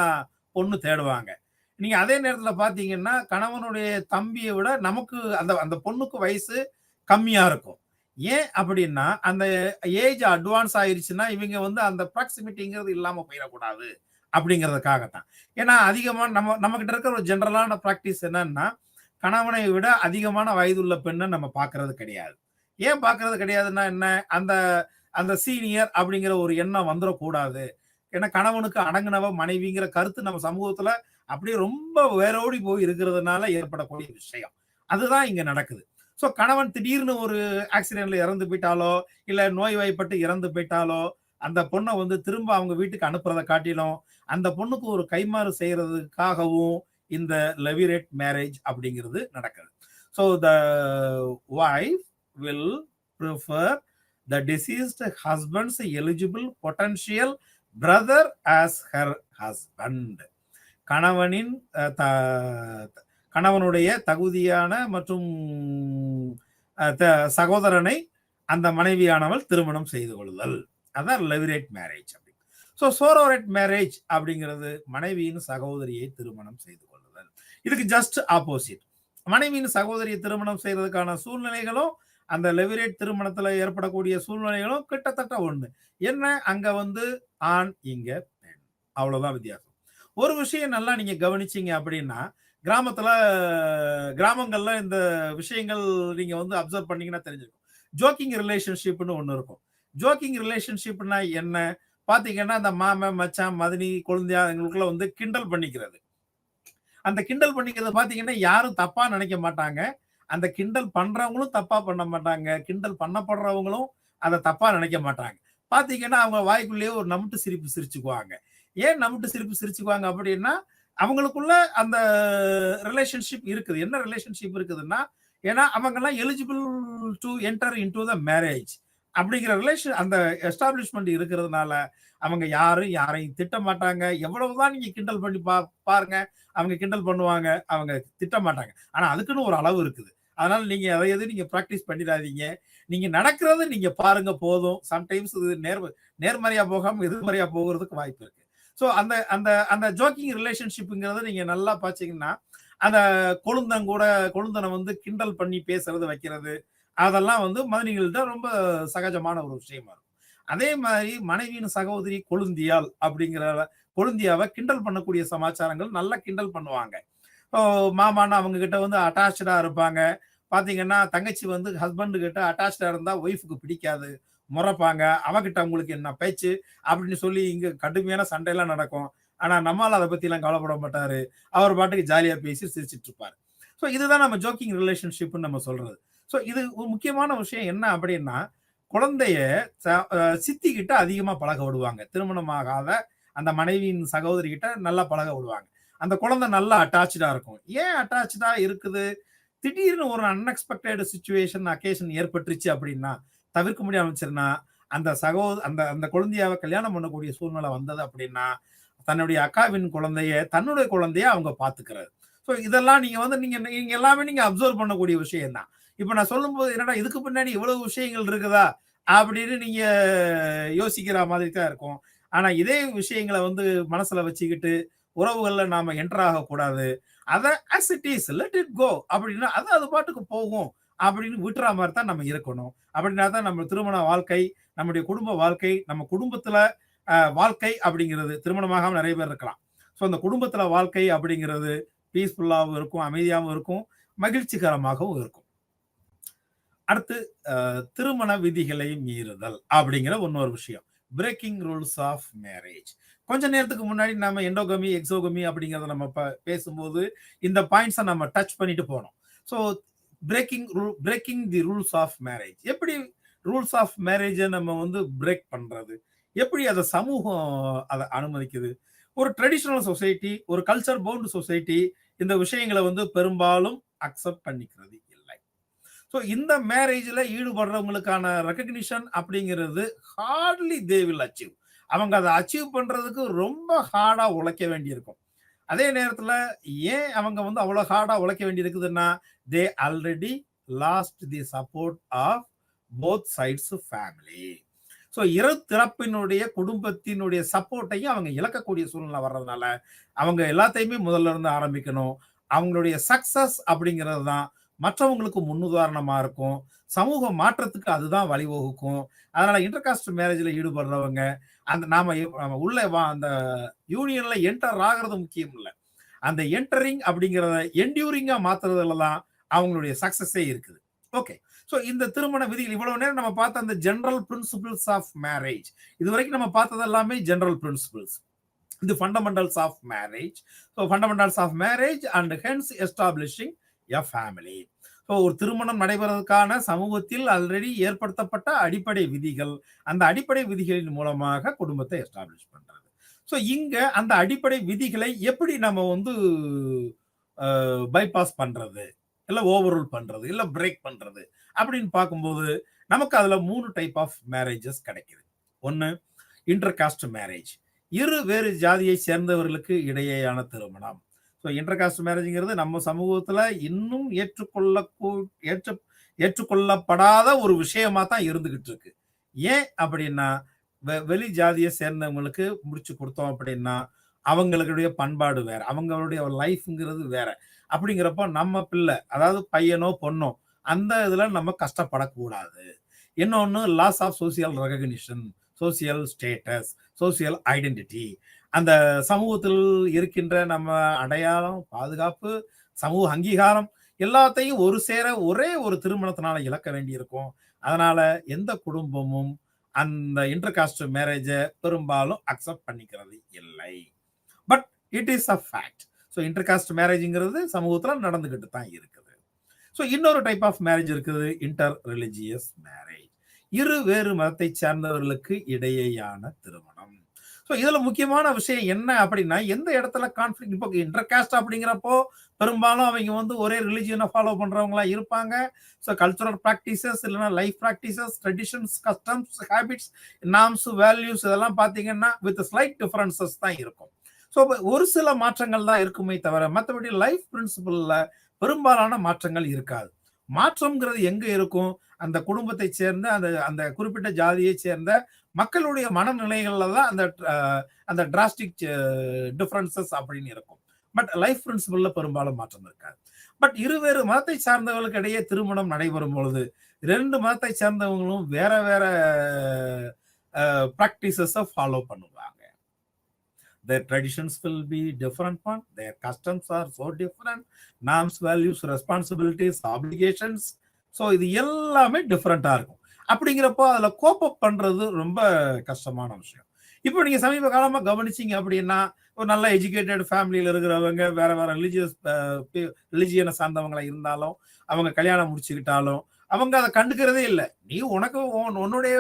பொண்ணு தேடுவாங்க. நீங்க அதே நேரத்துல பாத்தீங்கன்னா கணவனுடைய தம்பியை விட நமக்கு அந்த பொண்ணுக்கு வயசு கம்மியா இருக்கும். ஏன் அப்படின்னா அந்த ஏஜ் அட்வான்ஸ் ஆயிருச்சுன்னா இவங்க வந்து அந்த ப்ராக்சிமிட்டிங்கிறது இல்லாம போயிடக்கூடாது அப்படிங்கிறதுக்காகத்தான். ஏன்னா அதிகமான நம்ம கிட்ட இருக்கிற ஒரு ஜெனரலான பிராக்டிஸ் என்னன்னா கணவனை விட அதிகமான வயதுள்ள பெண்ணை நம்ம பார்க்கறது கிடையாது. ஏன் பார்க்கறது கிடையாதுன்னா என்ன, அந்த அந்த சீனியர் அப்படிங்கிற ஒரு எண்ணம் வந்துடக்கூடாது. ஏன்னா கணவனுக்கு அடங்குனவ மனைவிங்கிற கருத்து நம்ம சமூகத்துல அப்படியே ரொம்ப வேரோடி போய் இருக்கிறதுனால ஏற்படக்கூடிய விஷயம். அதுதான் இங்க நடக்குது. ஸோ கணவன் திடீர்னு ஒரு ஆக்சிடென்ட்ல இறந்து போயிட்டாலோ, இல்ல நோய்வாய்ப்பட்டு இறந்து போயிட்டாலோ, அந்த பொண்ண வந்து திரும்ப அவங்க வீட்டுக்கு அனுப்புறத காட்டிலும், அந்த பொண்ணுக்கு ஒரு கைமாறு செய்றதுக்காகவும் இந்த லெவிரேட் மேரேஜ் அப்படிங்கிறது நடக்குது. So the wife will prefer the deceased husband's eligible potential brother as her husband. கணவனின் கணவனுடைய தகுதியான மற்றும் சகோதரனை அந்த மனைவியானவள் திருமணம் செய்து கொள்ளுதல். அதான் லெவிரேட் மேரேஜ். ஸோ சோரோரேட் மேரேஜ் அப்படிங்கிறது மனைவியின் சகோதரியை திருமணம் செய்து கொள்ளுதல். இதுக்கு ஜஸ்ட் ஆப்போசிட். மனைவியின் சகோதரியை திருமணம் செய்யறதுக்கான சூழ்நிலைகளும் அந்த லெவிரேட் திருமணத்துல ஏற்படக்கூடிய சூழ்நிலைகளும் கிட்டத்தட்ட ஒண்ணு. என்ன, அங்க வந்து ஆண், இங்க பெண், அவ்வளவுதான் வித்தியாசம். ஒரு விஷயம் நல்லா நீங்க கவனிச்சீங்க அப்படின்னா, கிராமங்கள்ல இந்த விஷயங்கள் நீங்க வந்து அப்சர்வ் பண்ணீங்கன்னா தெரிஞ்சிருக்கும். ஜோக்கிங் ரிலேஷன்ஷிப்னு ஒண்ணு இருக்கும். ஜோக்கிங் ரிலேஷன்ஷிப்னா என்ன பாத்தீங்கன்னா, அந்த மாமன், மச்சான், மதினி, கொழுந்தியா எங்களுக்குள்ள வந்து கிண்டல் பண்ணிக்கிறது. அந்த கிண்டல் பண்ணிக்கிறத பாத்தீங்கன்னா யாரும் தப்பா நினைக்க மாட்டாங்க. அந்த கிண்டல் பண்றவங்களும் தப்பா பண்ண மாட்டாங்க. கிண்டல் பண்ணப்படுறவங்களும் அதை தப்பா நினைக்க மாட்டாங்க. பாத்தீங்கன்னா அவங்க வாய்க்குள்ளேயே ஒரு நமுட்டு சிரிப்பு சிரிச்சுக்குவாங்க. ஏன் நமுட்டு சிரிப்பு சிரிச்சுக்குவாங்க அப்படின்னா, அவங்களுக்குள்ள அந்த ரிலேஷன்ஷிப் இருக்குது. என்ன ரிலேஷன்ஷிப் இருக்குதுன்னா, ஏன்னா அவங்க எல்லாம் eligible to enter into the marriage அப்படிங்கிற ரிலேஷன் அந்த எஸ்டாப்ளிஷ்மெண்ட் இருக்கிறதுனால அவங்க யாரும் யாரையும் திட்ட மாட்டாங்க. எவ்வளவுதான் நீங்க கிண்டல் பண்ணி பாருங்க, அவங்க கிண்டல் பண்ணுவாங்க, அவங்க திட்ட மாட்டாங்க. ஆனா அதுக்குன்னு ஒரு அளவு இருக்குது. அதனால நீங்க அதை எது நீங்க பிராக்டிஸ் பண்ணிடாதீங்க. நீங்க நடக்கிறத நீங்க பாருங்க போதும். சம்டைம்ஸ் இது நேர்மறையா போகாம எதிர்மறையா போகிறதுக்கு வாய்ப்பு இருக்கு. ஸோ அந்த அந்த அந்த ஜோக்கிங் ரிலேஷன்ஷிப்ங்கிறத நீங்க நல்லா பாத்தீங்கன்னா, அந்த கொழுந்தனை வந்து கிண்டல் பண்ணி பேசுறது வைக்கிறது, அதெல்லாம் வந்து மதனிகள்கிட்ட ரொம்ப சகஜமான ஒரு விஷயமா இருக்கும். அதே மாதிரி மனைவியின் சகோதரி கொழுந்தியாவை கிண்டல் பண்ணக்கூடிய சமாச்சாரங்கள் நல்லா கிண்டல் பண்ணுவாங்க. மாமான்னு அவங்க கிட்ட வந்து அட்டாச்சா இருப்பாங்க. பாத்தீங்கன்னா தங்கச்சி வந்து ஹஸ்பண்ட் கிட்ட அட்டாச்சா இருந்தா ஒய்ஃபுக்கு பிடிக்காது, முறைப்பாங்க. அவகிட்ட அவங்களுக்கு என்ன பேச்சு அப்படின்னு சொல்லி இங்க கடுமையான சண்டையெல்லாம் நடக்கும். ஆனா நம்மால அதை பத்தி எல்லாம் கவலைப்பட மாட்டாரு. அவர் பாட்டுக்கு ஜாலியா பேசி சிரிச்சிட்டு இருப்பாரு. ஸோ இதுதான் நம்ம ஜோக்கிங் ரிலேஷன்ஷிப்னு நம்ம சொல்றது. ஸோ இது ஒரு முக்கியமான விஷயம் என்ன அப்படின்னா, குழந்தைய சித்தி கிட்ட அதிகமா பழக விடுவாங்க. திருமணமாகாத அந்த மனைவியின் சகோதரி கிட்ட நல்லா பழக விடுவாங்க. அந்த குழந்தை நல்லா அட்டாச்சா இருக்கும். ஏன் அட்டாச்சா இருக்குது? திடீர்னு ஒரு அன்எக்ஸ்பெக்டட் சிச்சுவேஷன் அக்கேஷன் ஏற்பட்டுருச்சு அப்படின்னா, தவிர்க்க முடியாம இருந்துச்சுன்னா, அந்த அந்த அந்த குழந்தையாவை கல்யாணம் பண்ணக்கூடிய சூழ்நிலை வந்தது அப்படின்னா, தன்னுடைய அக்காவின் குழந்தைய தன்னுடைய குழந்தைய அவங்க பாத்துக்கிறது. ஸோ இதெல்லாம் நீங்க வந்து நீங்க எல்லாமே நீங்க அப்சர்வ் பண்ணக்கூடிய விஷயம் தான். இப்ப நான் சொல்லும்போது என்னடா இதுக்கு பின்னாடி இவ்வளவு விஷயங்கள் இருக்குதா அப்படின்னு நீங்க யோசிக்கிற மாதிரி தான் இருக்கும். ஆனா இதே விஷயங்களை வந்து மனசுல வச்சுக்கிட்டு உறவுகள்ல நாம என்டர் ஆகக்கூடாது. அதை as it is let it go அப்படின்னா அது பாட்டுக்கு போகும் அப்படின்னு விட்டுற மாதிரி தான் நம்ம இருக்கணும். அப்படின்னா தான் நம்ம திருமண வாழ்க்கை, நம்முடைய குடும்ப வாழ்க்கை, நம்ம குடும்பத்துல வாழ்க்கை அப்படிங்கிறது திருமணமாகாம நிறைய பேர் இருக்கலாம். ஸோ அந்த குடும்பத்துல வாழ்க்கை அப்படிங்கிறது பீஸ்ஃபுல்லாகவும் இருக்கும், அமைதியாகவும் இருக்கும், மகிழ்ச்சிகரமாகவும் இருக்கும். அடுத்து திருமண விதிகளை மீறுதல் அப்படிங்கிற இன்னொரு விஷயம். Breaking rules of marriage. கொஞ்ச நேரத்துக்கு முன்னாடி நம்ம எண்டோகமி, எக்ஸோகமி அப்படிங்கிறத நம்ம பேசும்போது இந்த பாயிண்ட்ஸை நம்ம டச் பண்ணிட்டு போனோம். So breaking the rules of marriage. எப்படி ரூல்ஸ் ஆஃப் மேரேஜை நம்ம வந்து பிரேக் பண்றது? எப்படி அதை சமூகம் அதை அனுமதிக்குது? ஒரு ட்ரெடிஷனல் சொசைட்டி, ஒரு கல்ச்சர் பவுண்ட் சொசைட்டி இந்த விஷயங்களை வந்து பெரும்பாலும் அக்செப்ட் பண்ணிக்கிறது இல்லை. ஸோ இந்த மேரேஜ்ல ஈடுபடுறவங்களுக்கான ரெகக்னிஷன் அப்படிங்கிறது ஹார்ட்லி தே வில் அச்சீவ். அவங்க அதை அச்சீவ் பண்றதுக்கு ரொம்ப ஹார்டா உழைக்க வேண்டியிருக்கும். அதே நேரத்துல ஏன் அவங்க வந்து அவ்வளவு ஹார்டா உழைக்க வேண்டியிருக்குதுன்னா, they already lost the support of both sides family. So இரு தரப்பினுடைய குடும்பத்தினுடைய சப்போர்ட்டையும் அவங்க இழக்கக்கூடிய சூழ்நிலை வர்றதுனால அவங்க எல்லாத்தையுமே முதல்ல இருந்து ஆரம்பிக்கணும். அவங்களுடைய சக்சஸ் அப்படிங்கிறது தான் மற்றவங்களுக்கு முன்னுதாரணமா இருக்கும். சமூக மாற்றத்துக்கு அதுதான் வழிவகுக்கும். அதனால இன்டர்காஸ்ட் மேரேஜ்ல ஈடுபடுறவங்க அந்த நாம உள்ள அந்த யூனியன்ல என்டர் ஆகிறது முக்கியம் இல்லை. அந்த என்டரிங் அப்படிங்கிறத என்டியூரிங்கா மாத்துறதுல தான் அவங்களுடைய சக்சஸே இருக்குது. ஓகே. ஸோ இந்த திருமண விதிகள் இவ்வளவு நேரம் நம்ம பார்த்த அந்த ஜெனரல் பிரின்சிபிள்ஸ் ஆஃப் மேரேஜ், இது வரைக்கும் நம்ம பார்த்தது எல்லாமே ஜெனரல் பிரின்சிபிள்ஸ். இது fundamentals of marriage. So fundamentals of marriage and hence establishing a family. So ஒரு திருமணம் நடைபெறுவதற்கான சமூகத்தில் ஆல்ரெடி ஏற்படுத்தப்பட்ட அடிப்படை விதிகள், அந்த அடிப்படை விதிகளின் மூலமாக குடும்பத்தை எஸ்டாப்ளிஷ் பண்றது. ஸோ இங்க அந்த அடிப்படை விதிகளை எப்படி நம்ம வந்து பைபாஸ் பண்றது, இல்ல ஓவர்ரூல் பண்றது, இல்ல பிரேக் பண்றது அப்படின்னு பார்க்கும்போது நமக்கு அதுல 3 டைப் ஆஃப் மேரேஜஸ் கிடைக்குது. ஒன்னு இன்டர்காஸ்ட் மேரேஜ், இரு வேறு ஜாதியை சேர்ந்தவர்களுக்கு இடையேயான திருமணம். ஸோ இன்டர்காஸ்ட் மேரேஜ்ங்கிறது நம்ம சமூகத்துல இன்னும் ஏற்றுக்கொள்ளப்படாத ஒரு விஷயமா தான் இருந்துகிட்டு இருக்கு. ஏன் அப்படின்னா வெளி ஜாதியை சேர்ந்தவங்களுக்கு முடிச்சு கொடுத்தோம் அப்படின்னா அவங்களுடைய பண்பாடு வேற, அவங்களுடைய லைஃப்ங்கிறது வேற. அப்படிங்கிறப்போ நம்ம பிள்ளை, அதாவது பையனோ பொண்ணோ, அந்த இதுல நம்ம கஷ்டப்படக்கூடாது. இன்னொன்னு loss of social recognition, social status, social identity, அந்த சமூகத்தில் இருக்கின்ற நம்ம அடையாளம், பாதுகாப்பு, சமூக அங்கீகாரம் எல்லாத்தையும் ஒரு சேர ஒரே ஒரு திருமணத்தினால இழக்க வேண்டியிருக்கும். அதனால எந்த குடும்பமும் அந்த இன்டர்காஸ்ட் மேரேஜை பெரும்பாலும் அக்செப்ட் பண்ணிக்கிறது இல்லை. But it is a fact. So intercaste மேரேஜ்ங்கிறது சமூகத்தில் நடந்துகிட்டு தான் இருக்குது. ஸோ இன்னொரு டைப் ஆஃப் மேரேஜ் இருக்குது, இன்டர் ரிலிஜியஸ் மேரேஜ், இரு வேறு மதத்தை சார்ந்தவர்களுக்கு இடையேயான திருமணம். ஸோ இதுல முக்கியமான விஷயம் என்ன அப்படின்னா, எந்த இடத்துல கான்ஃபிளிக், இப்போ இன்டர்காஸ்ட் அப்படிங்கிறப்போ பெரும்பாலும் அவங்க வந்து ஒரே ரிலிஜியனை ஃபாலோ பண்றவங்களா இருப்பாங்க. ஸோ கல்ச்சுரல் ப்ராக்டிசஸ் இல்லைன்னா life practices, traditions, customs, habits, norms, values இதெல்லாம் பார்த்தீங்கன்னா வித் ஸ்லைட் டிஃபரன்சஸ் தான் இருக்கும். ஸோ ஒரு சில மாற்றங்கள் தான் இருக்குமே தவிர மற்றபடி லைஃப் பிரின்சிபல்ல பெரும்பாலான மாற்றங்கள் இருக்காது. மாற்றம்ங்கிறது எங்க இருக்கும், அந்த குடும்பத்தை சேர்ந்த அந்த அந்த குறிப்பிட்ட ஜாதியை சேர்ந்த மக்களுடைய மனநிலைகள்ல தான் அந்த டிராஸ்டிக் டிஃபரன்சஸ் அப்படின்னு இருக்கும். பட் லைஃப் பிரின்சிபல்ல பெரும்பாலும் மாற்றம் இருக்காது. பட் இருவேறு மதத்தை சார்ந்தவர்களுக்கு இடையே திருமணம் நடைபெறும் பொழுது 2 மதத்தை சேர்ந்தவங்களும் வேற வேற பிராக்டிசஸை ஃபாலோ பண்ணுவாங்க. Their traditions will be different one. Their customs are so different. Norms, values, responsibilities, obligations. So இது எல்லாமே டிஃப்ரெண்டா இருக்கும். அப்படிங்கிறப்போ அதுல கோப் அப் பண்றது ரொம்ப கஷ்டமான விஷயம். இப்போ நீங்க சமீப காலமா கவனிச்சீங்க அப்படின்னா, ஒரு நல்ல எஜுகேட்டட் ஃபேமிலியில இருக்கிறவங்க வேற வேற ரிலிஜியனை சார்ந்தவங்களா இருந்தாலும், அவங்க கல்யாணம் முடிச்சுக்கிட்டாலும் அவங்க அதை கண்டுக்கிறதே இல்லை. நீ உனக்கு உன்னுடைய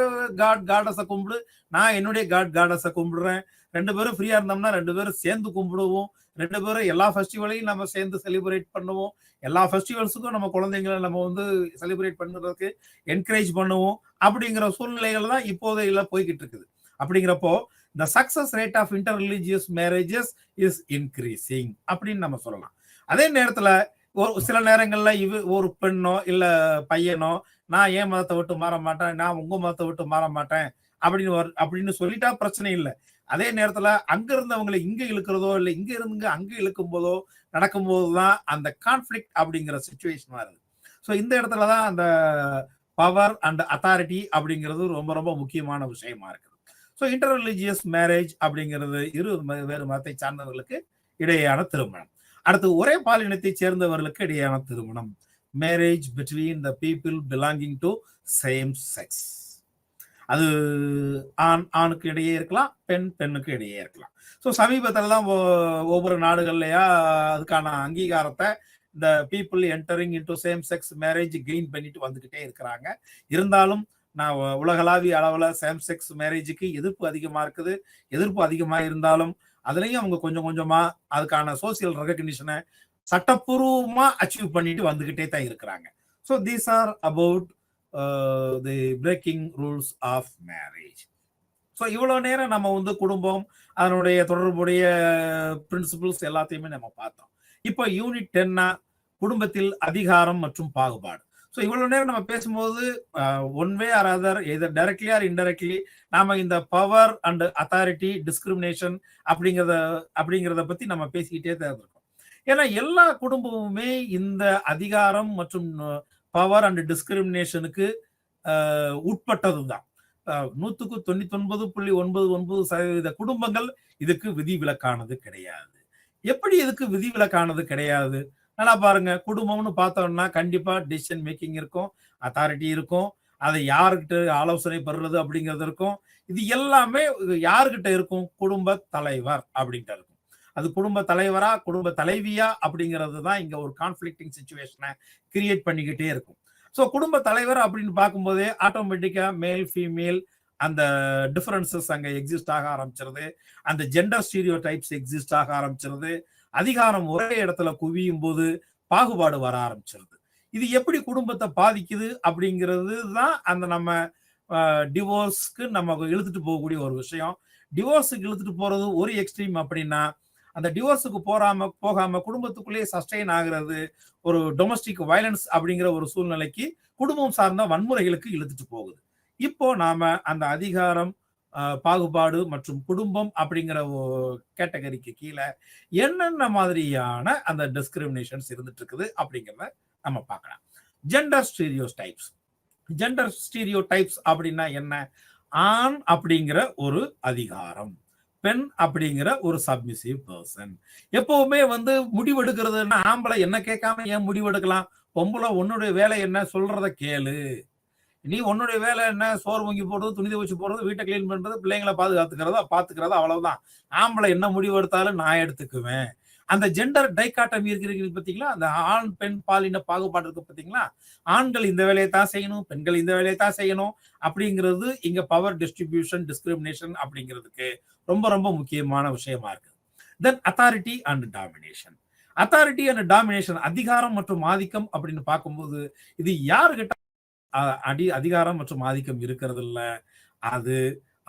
காடஸை கும்பிடு, நான் என்னுடைய காடஸை கும்பிடுறேன். 2 பேரும் ஃப்ரீயா இருந்தோம்னா 2 பேரும் சேர்ந்து கும்பிடுவோம். 2 பேரும் எல்லா ஃபெஸ்டிவலையும் நம்ம சேர்ந்து செலிப்ரேட் பண்ணுவோம். எல்லா ஃபெஸ்டிவல்ஸுக்கும் நம்ம குழந்தைங்களை நம்ம வந்து செலிப்ரேட் பண்ணுறதுக்கு என்கரேஜ் பண்ணுவோம். அப்படிங்கிற சூழ்நிலைகள் தான் இப்போதையில போய்கிட்டு இருக்குது. அப்படிங்கிறப்போ the success rate of interreligious marriages is increasing அப்படின்னு நம்ம சொல்லலாம். அதே நேரத்துல சில நேரங்கள்ல ஒரு பெண்ணோ இல்ல பையனோ, நான் ஏன் மதத்தை விட்டு மாற மாட்டேன், நான் உங்க மதத்தை விட்டு மாற மாட்டேன் அப்படின்னு சொல்லிட்டா பிரச்சனை இல்லை. அதே நேரத்துல அங்க இருந்தவங்களை இங்க இழுக்கிறதோ இல்ல இங்க இருந்து அங்க இழுக்கும் போதோ நடக்கும்போதுதான் அந்த கான்ஃபிளிக்ட் அப்படிங்கிற சிச்சுவேஷன் வருது. ஸோ இந்த இடத்துலதான் அந்த பவர் அண்ட் அத்தாரிட்டி அப்படிங்கிறது ரொம்ப ரொம்ப முக்கியமான விஷயமா இருக்குது. ஸோ இன்டர் ரிலிஜியஸ் மேரேஜ் அப்படிங்கிறது இரு வேறு மதத்தை சார்ந்தவர்களுக்கு இடையேயான திருமணம். அடுத்து ஒரே பாலினத்தை சேர்ந்தவர்களுக்கு இடையேயான திருமணம், marriage between the people belonging to same sex. அது ஆணுக்கு இடையே இருக்கலாம், பெண்ணுக்கு இடையே இருக்கலாம். ஸோ சமீபத்தில் தான் ஒவ்வொரு நாடுகள்லையா அதுக்கான அங்கீகாரத்தை இந்த people entering into same sex marriage gain பண்ணிட்டு வந்துகிட்டே இருக்கிறாங்க. இருந்தாலும் நான் உலகளாவிய அளவில் சேம் செக்ஸ் மேரேஜுக்கு எதிர்ப்பு அதிகமாக இருக்குது. எதிர்ப்பு அதிகமாக இருந்தாலும் அதுலேயும் அவங்க கொஞ்சம் கொஞ்சமா அதுக்கான சோசியல் ரெகக்னிஷனை சட்டப்பூர்வமா அச்சீவ் பண்ணிட்டு வந்துகிட்டே தான் இருக்கிறாங்க. So these are about the breaking rules of marriage. So இவ்வளோ நேரம் நம்ம வந்து குடும்பம், அதனுடைய தொடர்புடைய பிரின்சிபிள்ஸ் எல்லாத்தையுமே நம்ம பார்த்தோம். இப்போ யூனிட் 10 குடும்பத்தில் அதிகாரம் மற்றும் பாகுபாடு. ஸோ இவ்வளவு நேரம் நம்ம பேசும்போது one way or other, either directly or indirectly நாம இந்த பவர் அண்ட் அத்தாரிட்டி டிஸ்கிரிமினேஷன் அப்படிங்கிறத பத்தி நம்ம பேசிக்கிட்டே தான் இருக்கோம். ஏன்னா எல்லா குடும்பமுமே இந்த அதிகாரம் மற்றும் பவர் அண்ட் டிஸ்கிரிமினேஷனுக்கு உட்பட்டது தான். 99.99% குடும்பங்கள் இதுக்கு விதிவிலக்கானது கிடையாது. எப்படி இதுக்கு விதிவிலக்கானது கிடையாது? நல்லா பாருங்க, குடும்பம்னு பார்த்தோம்னா கண்டிப்பா டிசிஷன் மேக்கிங் இருக்கும், அத்தாரிட்டி இருக்கும், அதை யாருக்கிட்ட ஆலோசனை பெறுறது அப்படிங்கிறது இருக்கும். இது எல்லாமே யாருக்கிட்ட இருக்கும்? குடும்ப தலைவர் அப்படின்ட்டு இருக்கும். அது குடும்ப தலைவரா, குடும்ப தலைவியா அப்படிங்கிறது தான் இங்க ஒரு கான்ஃப்ளிக்டிங் சிச்சுவேஷனை கிரியேட் பண்ணிக்கிட்டே இருக்கும். ஸோ குடும்ப தலைவர் அப்படின்னு பார்க்கும்போதே ஆட்டோமேட்டிக்கா மேல், ஃபீமேல் அந்த டிஃபரன்சஸ் அங்க எக்ஸிஸ்ட் ஆக ஆரம்பிச்சிருது. அந்த ஜெண்டர் ஸ்டீரியோ டைப்ஸ் எக்ஸிஸ்ட் ஆக ஆரம்பிச்சிருது. அதிகாரம் ஒரே இடத்துல குவியும் போது பாகுபாடு வர ஆரம்பிச்சிருது. இது எப்படி குடும்பத்தை பாதிக்குது அப்படிங்கிறது தான் அந்த நம்ம டிவோர்ஸ்க்கு நம்ம இழுத்துட்டு போகக்கூடிய ஒரு விஷயம். டிவோர்ஸுக்கு இழுத்துட்டு போறது ஒரு எக்ஸ்ட்ரீம் அப்படின்னா, அந்த டிவோர்ஸுக்கு போகாம குடும்பத்துக்குள்ளேயே சஸ்டெயின் ஆகிறது ஒரு டொமஸ்டிக் வயலன்ஸ் அப்படிங்கிற ஒரு சூழ்நிலைக்கு குடும்பம் சார்ந்த வன்முறைகளுக்கு இழுத்துட்டு போகுது. இப்போ நாம அந்த அதிகாரம், பாகுபாடு மற்றும் குடும்பம் அப்படிங்கிற கேட்டகரிக்கு கீழே என்னென்ன மாதிரியான அந்த டிஸ்கிரிமினேஷன்ஸ் இருந்துட்டு இருக்குது அப்படிங்கிறத நம்ம பார்க்கலாம். Gender stereotypes. ஜெண்டர் ஸ்டீரியோடைப்ஸ் அப்படின்னா என்ன? ஆண் அப்படிங்கிற ஒரு அதிகாரம், பெண் அப்படிங்கிற ஒரு சப்மிசிவ் பர்சன். எப்பவுமே வந்து முடிவெடுக்கிறதுன்னா ஆம்பளை என்ன கேட்காம ஏன் முடிவெடுக்கலாம்? பொம்பளை உன்னுடைய வேலை என்ன சொல்றத கேளு. நீ உன்னுடைய வேலை என்ன? சோறு வாங்கி போடுறது, துணி துவைச்சு போடுறது, வீட்டை கிளீன் பண்றது, பிள்ளைங்களை பாத்துக்கிறதா அவ்வளவுதான். ஆம்பளை என்ன முடிவு எடுத்தாலும் நான் எடுத்துக்குவேன். அந்த ஜெண்டர் டைகாட்டமி இருக்கிறீங்க பாத்தீங்களா? அந்த ஆண் பெண் பாலின பாகுபாடு இருக்கு பாத்தீங்களா? ஆண்கள் இந்த வேலையை தான் செய்யணும், பெண்கள் இந்த வேலையை தான் செய்யணும் அப்படிங்கிறது இங்க பவர் டிஸ்ட்ரிபியூஷன் டிஸ்கிரிமினேஷன் அப்படிங்கிறதுக்கு ரொம்ப ரொம்ப முக்கியமான விஷயமா இருக்கு. Then authority and domination. Authority and domination, அதிகாரம் மற்றும் ஆதிக்கம் அப்படின்னு பார்க்கும்போது இது யாருகிட்ட அதிகாரம் மற்றும் ஆதிக்கம் இருக்கிறது இல்ல. அது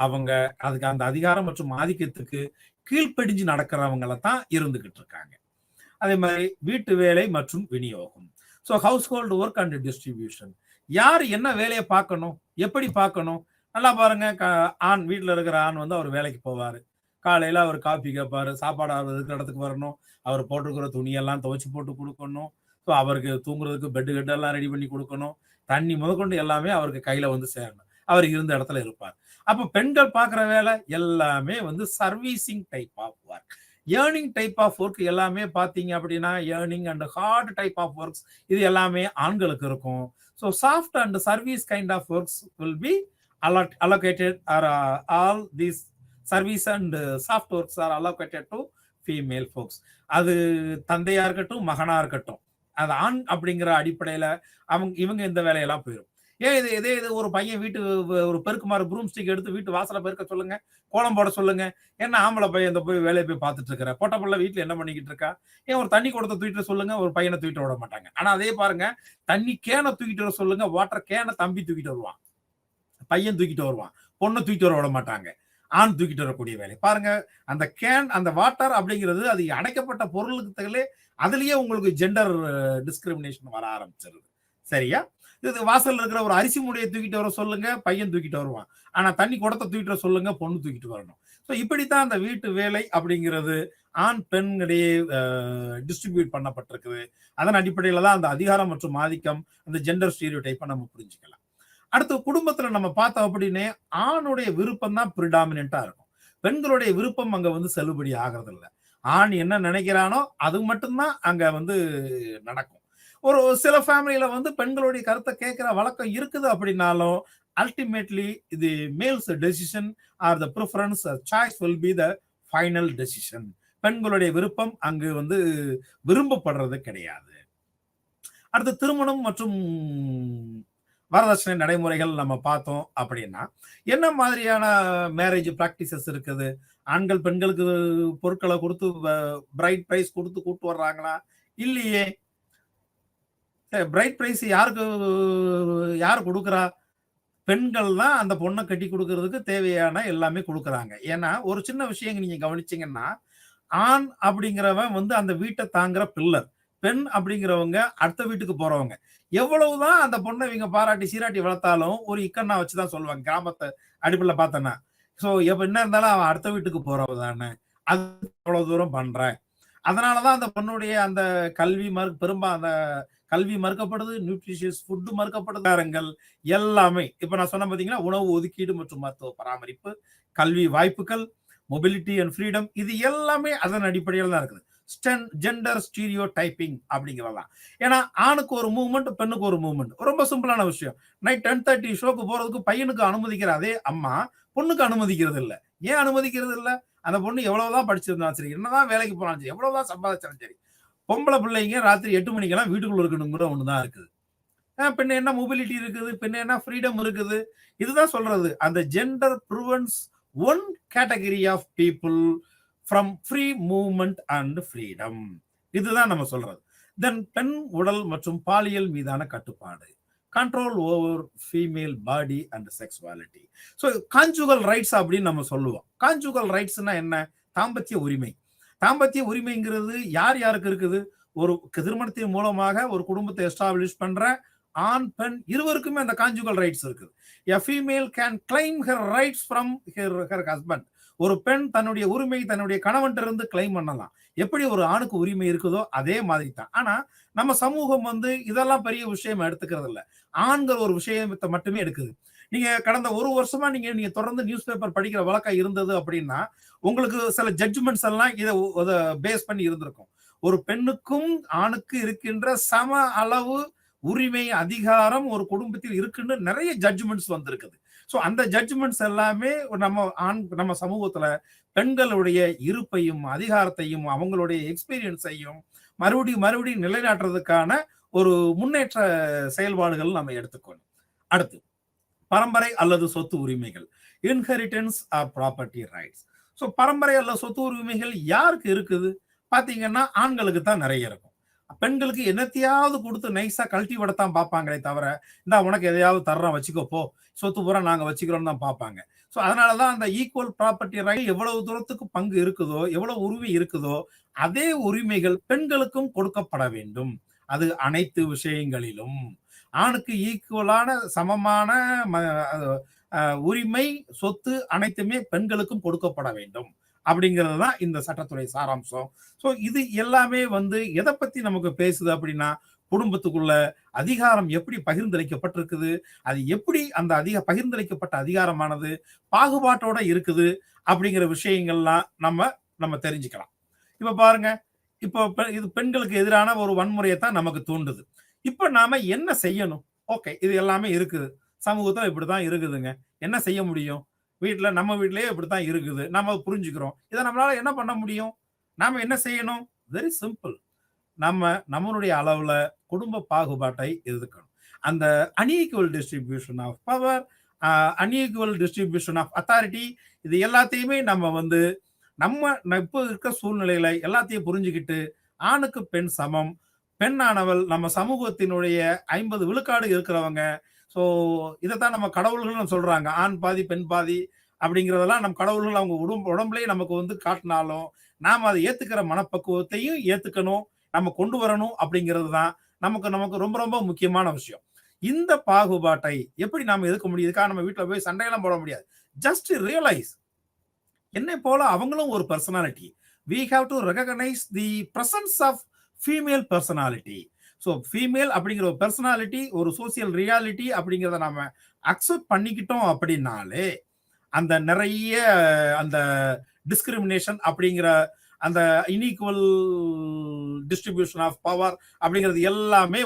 அவங்க அதுக்கு அந்த அதிகாரம் மற்றும் ஆதிக்கத்துக்கு கீழ்ப்படிஞ்சு நடக்கிறவங்கள தான் இருந்துகிட்டு இருக்காங்க. அதே மாதிரி வீட்டு வேலை மற்றும் விநியோகம். So how's hold work and distribution. யார் என்ன வேலையை பார்க்கணும், எப்படி பார்க்கணும்? நல்லா பாருங்க, ஆண் வீட்டில் இருக்கிற ஆண் வந்து அவர் வேலைக்கு போவார். காலையில் அவர் காஃபி கேட்பாரு, சாப்பாடு அவர் இருக்கிற இடத்துக்கு வரணும், அவர் போட்டிருக்கிற துணியெல்லாம் துவைச்சு போட்டு கொடுக்கணும், ஸோ அவருக்கு தூங்குறதுக்கு பெட்டு கட்டெல்லாம் ரெடி பண்ணி கொடுக்கணும், தண்ணி முதற்கொண்டு எல்லாமே அவருக்கு கையில் வந்து சேரணும், அவர் இருந்த இடத்துல இருப்பார். அப்போ பெண்கள் பார்க்குற வேலை எல்லாமே வந்து servicing type of work. Earning type of work எல்லாமே பார்த்தீங்க அப்படின்னா earning and hard type of works இது எல்லாமே ஆண்களுக்கு இருக்கும். So soft and service kind of works will be allocated or all these service and soft works are allocated to female folks. அது தந்தையா இருக்கட்டும், மகனா இருக்கட்டும், அது ஆண் அப்படிங்கிற அடிப்படையில இவங்க இந்த வேலையெல்லாம் போயிடும். ஏன் இதே இது ஒரு பையன் வீட்டு ஒரு பெருக்குமாறு ப்ரூம் ஸ்டிக் எடுத்து வீட்டு வாசலை பெருக்க சொல்லுங்க, கோலம் போட சொல்லுங்க. ஏன்னா ஆம்பளை பையன் இந்த போய் வேலையை போய் பார்த்துட்டு இருக்கிற பொட்ட பிள்ளை வீட்டுல என்ன பண்ணிக்கிட்டு இருக்கா? ஏன் ஒரு தண்ணி குடத்தை தூக்கிட்டு சொல்லுங்க, ஒரு பையனை தூக்கிட்டு விட மாட்டாங்க. ஆனா அதே பாருங்க, தண்ணி கேனை தூக்கிட்டு வர சொல்லுங்க, வாட்டர் கேனை தம்பி தூக்கிட்டு வருவான், பையன் தூக்கிட்டு வருவான், பொண்ணை தூக்கிட்டு வர விட மாட்டாங்க. ஆண் தூக்கிட்டு வரக்கூடிய வேலை பாருங்க. அந்த கேன், அந்த வாட்டர் அப்படிங்கிறது அது அடைக்கப்பட்ட பொருளுக்கு அதுலயே உங்களுக்கு ஜெண்டர் டிஸ்கிரிமினேஷன் வர ஆரம்பிச்சிருது. சரியா? இது வாசல்ல இருக்கிற ஒரு அரிசி மூடையை தூக்கிட்டு வர சொல்லுங்க, பையன் தூக்கிட்டு வருவான். ஆனா தண்ணி குடத்தை தூக்கிட்டு வர சொல்லுங்க, பொண்ணு தூக்கிட்டு வரணும். ஸோ இப்படித்தான் அந்த வீட்டு வேலை அப்படிங்கிறது ஆண் பெண் இடையே டிஸ்ட்ரிபியூட் பண்ணப்பட்டிருக்குது. அதன் அடிப்படையில தான் அந்த அதிகாரம் மற்றும் ஆதிக்கம், அந்த ஜெண்டர் ஸ்டீரியோ டைப்பை நம்ம புரிஞ்சுக்கலாம். அடுத்து குடும்பத்துல நம்ம பார்த்தோம் அப்படின்னே ஆணுடைய விருப்பம் தான் பிரிடாமினா இருக்கும். பெண்களுடைய விருப்பம் அங்க வந்து செல்லுபடி ஆகிறது இல்லை. ஆண் என்ன நினைக்கிறானோ அது மட்டும்தான் அங்க வந்து நடக்கும். ஒரு சில ஃபேமிலியில வந்து பெண்களுடைய கருத்தை கேட்கிற வழக்கம் இருக்குது அப்படின்னாலும் அல்டிமேட்லி இது males decision R the preference choice will be the final decision. பெண்களுடைய விருப்பம் அங்கு வந்து விரும்பப்படுறது கிடையாது. அடுத்து திருமணம் மற்றும் வரதட்சணை நடைமுறைகள் நம்ம பார்த்தோம் அப்படின்னா என்ன மாதிரியான மேரேஜ் பிராக்டிசஸ் இருக்குது? ஆண்கள் பெண்களுக்கு பொருட்களை கொடுத்து பிரைட் பிரைஸ் கொடுத்து கூட்டு வர்றாங்களா? இல்லையே. பிரைட் பிரைஸ் யாரு கொடுக்குறா? பெண்கள் தான் அந்த பொண்ணை கட்டி கொடுக்கறதுக்கு தேவையான எல்லாமே கொடுக்குறாங்க. ஏன்னா ஒரு சின்ன விஷயம் நீங்க கவனிச்சீங்கன்னா, ஆண் அப்படிங்கிறவன் வந்து அந்த வீட்டை தாங்குற பில்லர், பெண் அப்படிங்கிறவங்க அடுத்த வீட்டுக்கு போறவங்க. எவ்வளவுதான் அந்த பொண்ணை இவங்க பாராட்டி சீராட்டி வளர்த்தாலும் ஒரு இக்கண்ணா வச்சுதான் சொல்லுவாங்க கிராமத்தை அடிப்படையில் பார்த்தோன்னா. ஸோ என்ன இருந்தாலும் அவன் அடுத்த வீட்டுக்கு போறவ தானே, அது அவ்வளவு தூரம் பண்ற. அதனாலதான் அந்த பொண்ணுடைய அந்த அந்த கல்வி மறுக்கப்படுது, நியூட்ரிஷியஸ் ஃபுட்டு மறுக்கப்படுது, எல்லாமே. இப்ப நான் சொன்ன பாத்தீங்கன்னா உணவு ஒதுக்கீடு மற்றும் மருத்துவ பராமரிப்பு, கல்வி வாய்ப்புகள், மொபிலிட்டி அண்ட் ஃப்ரீடம், இது எல்லாமே அதன் அடிப்படையில் தான் இருக்குது. ஜெண்டர் ஸ்டீரியோ டைப்பிங் அப்படிங்கிறதெல்லாம். ஏன்னா ஆணுக்கு ஒரு மூவ்மெண்ட், பெண்ணுக்கு ஒரு மூவ்மெண்ட். ரொம்ப சிம்பிளான விஷயம். நைட் 10:30 ஷோக்கு போறதுக்கு பையனுக்கு அனுமதிக்கிற அதே அம்மா பொண்ணுக்கு அனுமதிக்கிறது இல்ல. ஏன் அனுமதிக்கிறது இல்ல? அந்த பொண்ணு எவ்வளவுதான் படிச்சிருந்தாலும் சரி, என்னதான் வேலைக்கு போனாலும் சரி, எவ்வளவுதான் சம்பாதிச்சாலும் சரி, பொம்பளை பிள்ளைங்க ராத்திரி 8 மணிக்கெல்லாம் வீட்டுக்குள்ள இருக்கணுங்கிற ஒண்ணுதான் இருக்குது. பின்ன என்ன மொபிலிட்டி இருக்குது, பின்ன என்ன ஃப்ரீடம் இருக்குது. இதுதான் சொல்றது. அந்த gender prevents one category of people from free movement and freedom. இதுதான் நம்ம சொல்றது. தென் பெண் உடல் மற்றும் பாலியல் மீதான கட்டுப்பாடு, control over female body and sexuality. So conjugal rights அப்படின்னு நம்ம சொல்லுவோம். கான்ஜுகல் ரைட்ஸ்னா என்ன? தாம்பத்திய உரிமை. தாம்பத்திய உரிமைங்கிறது யார் யாருக்கு இருக்குது? ஒரு திருமணத்தின் மூலமாக ஒரு குடும்பத்தை எஸ்டாப்ளிஷ் பண்ற ஆண் பெண் இருவருக்குமே அந்த கான்ஜுகல் ரைட்ஸ் இருக்குது. A female can claim her rights from her husband. ஒரு பெண் தன்னுடைய உரிமை தன்னுடைய கணவன் இருந்து கிளைம் பண்ணலாம். எப்படி ஒரு ஆணுக்கு உரிமை இருக்குதோ அதே மாதிரி தான். ஆனா நம்ம சமூகம் வந்து இதெல்லாம் பெரிய விஷயம் எடுத்துக்கிறது இல்ல. ஆண்கள் ஒரு விஷயத்தை மட்டுமே எடுக்குது. நீங்க கடந்த ஒரு வருஷமா நீங்க தொடர்ந்து நியூஸ் பேப்பர் படிக்கிற வழக்கம் இருந்தது அப்படின்னா உங்களுக்கு சில ஜட்ஜ்மெண்ட்ஸ் எல்லாம் இதை பேஸ் பண்ணி இருந்திருக்கும். ஒரு பெண்ணுக்கும் ஆணுக்கு இருக்கின்ற சம அளவு உரிமை அதிகாரம் ஒரு குடும்பத்தில் இருக்குன்னு நிறைய ஜட்ஜ்மெண்ட்ஸ் வந்திருக்குது. ஸோ அந்த ஜட்ஜ்மெண்ட்ஸ் எல்லாமே நம்ம சமூகத்துல பெண்களுடைய இருப்பையும் அதிகாரத்தையும் அவங்களுடைய எக்ஸ்பீரியன்ஸையும் மறுபடியும் நிலைநாட்டுறதுக்கான ஒரு முன்னேற்ற செயல்பாடுகள் நம்ம எடுத்துக்கணும். அடுத்து பரம்பரை அல்லது சொத்து உரிமைகள், inheritance or property rights. So பரம்பரை அல்லது சொத்து உரிமைகள் யாருக்கு இருக்குது? பாத்தீங்கன்னா ஆண்களுக்கு தான் நிறைய இருக்கும். பெண்களுக்கு என்னத்தையாவது கொடுத்து நைஸா கழட்டி விடத்தான் பார்ப்பாங்களே தவிர, இந்த உனக்கு எதையாவது தர்றோம் வச்சுக்கோ போ, சொத்து பூரா நாங்க வச்சுக்கிறோம் தான் பார்ப்பாங்க. ஸோ அதனாலதான் அந்த ஈக்குவல் ப்ராப்பர்ட்டி ரைட் எவ்வளவு தூரத்துக்கு பங்கு இருக்குதோ, எவ்வளவு உரிமை இருக்குதோ அதே உரிமைகள் பெண்களுக்கும் கொடுக்கப்பட வேண்டும். அது அனைத்து விஷயங்களிலும் ஆணுக்கு ஈக்குவலான சமமான உரிமை, சொத்து அனைத்துமே பெண்களுக்கும் கொடுக்கப்பட வேண்டும் அப்படிங்கிறது தான் இந்த சட்டத்துறை சாராம்சம். ஸோ இது எல்லாமே வந்து எதை பத்தி நமக்கு பேசுது அப்படின்னா, குடும்பத்துக்குள்ள அதிகாரம் எப்படி பகிர்ந்தளிக்கப்பட்டிருக்குது, அது எப்படி அந்த பகிர்ந்தளிக்கப்பட்ட அதிகாரமானது பாகுபாட்டோட இருக்குது அப்படிங்கிற விஷயங்கள்லாம் நம்ம தெரிஞ்சுக்கலாம். இப்ப பாருங்க, இப்போ இது பெண்களுக்கு எதிரான ஒரு வன்முறையை தான் நமக்கு தூண்டுது. இப்ப நாம என்ன செய்யணும்? ஓகே, இது எல்லாமே இருக்குது, சமூகத்துல இப்படிதான் இருக்குதுங்க, என்ன செய்ய முடியும்? நம்ம வீட்லயே இப்படித்தான் இருக்குது, நம்ம புரிஞ்சுக்கிறோம். இதை நம்மளால என்ன பண்ண முடியும்? நாம என்ன செய்யணும்? Very simple. நம்மளுடைய அளவுல குடும்ப பாகுபாட்டை எதிர்க்கணும். அந்த unequal distribution of power, unequal distribution of authority, இது எல்லாத்தையுமே நம்ம இப்ப இருக்க சூழ்நிலையில எல்லாத்தையும் புரிஞ்சுக்கிட்டு ஆணுக்கு பெண் சமம், பெண்ணானவள் நம்ம சமூகத்தினுடைய 50 விழுக்காடு இருக்கிறவங்க. ஸோ இதைத்தான் நம்ம கடவுள்கள் சொல்றாங்க. ஆண் பாதி பெண் பாதி அப்படிங்கிறதெல்லாம் நம்ம கடவுள்கள் அவங்க உடம்புலயே நமக்கு காட்டினாலும் நாம அதை ஏத்துக்கிற மனப்பக்குவத்தையும் ஏத்துக்கணும், நம்ம கொண்டு வரணும் அப்படிங்கிறது தான் நமக்கு ரொம்ப ரொம்ப முக்கியமான விஷயம். இந்த பாகுபாட்டை எப்படி நாம எதுக்க முடியும்? இதுக்காக நம்ம வீட்டுல போய் சண்டையெல்லாம் போட முடியாது. ஜஸ்ட் ரியலைஸ், என்னை போல அவங்களும் ஒரு personality. we have to recognize the presence of female personality. So female அப்படிங்கிற ஒரு பர்சனாலிட்டி, ஒரு சோசியல் ரியாலிட்டி அப்படிங்கிறத நாம அக்செப்ட் பண்ணிக்கிட்டோம் அப்படின்னாலே அந்த நிறைய அந்த டிஸ்கிரிமினேஷன் அப்படிங்கிற அந்த இன்ஈக்குவல் டிஸ்ட்ரிபியூஷன் ஆஃப் பவர் அப்படிங்கிறது எல்லாமே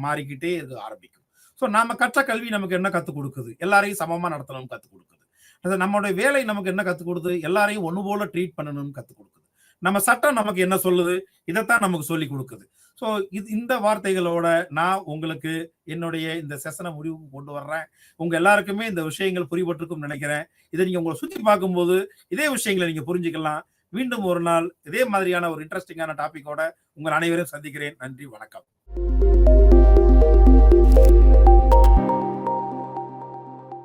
மாறிக்கிட்டே ஆரம்பிக்கும். ஸோ நாம கற்ற கல்வி நமக்கு என்ன கற்றுக் கொடுக்குது? எல்லாரையும் சமமா நடத்தணும்னு கற்றுக் கொடுக்குது. நம்மளுடைய வேலை நமக்கு என்ன கற்றுக் கொடுக்குது? எல்லாரையும் ஒன்று போல ட்ரீட் பண்ணணும்னு கற்றுக் கொடுக்குது. நம்ம சட்டம் நமக்கு என்ன சொல்லுது? இதைத்தான் நமக்கு சொல்லி கொடுக்குது. ஸோ இந்த வார்த்தைகளோட நான் உங்களுக்கு என்னுடைய இந்த செஷனை முடிவுக்கு கொண்டு வர்றேன். உங்க எல்லாருக்குமே இந்த விஷயங்கள் புரிபட்டிருக்கும் நினைக்கிறேன். இதை நீங்க உங்களை சுத்தி பார்க்கும்போது இதே விஷயங்களை நீங்க புரிஞ்சுக்கலாம். மீண்டும் ஒரு நாள் இதே மாதிரியான ஒரு இன்ட்ரெஸ்டிங்கான டாபிக்கோட உங்கள் அனைவரையும் சந்திக்கிறேன். நன்றி, வணக்கம்.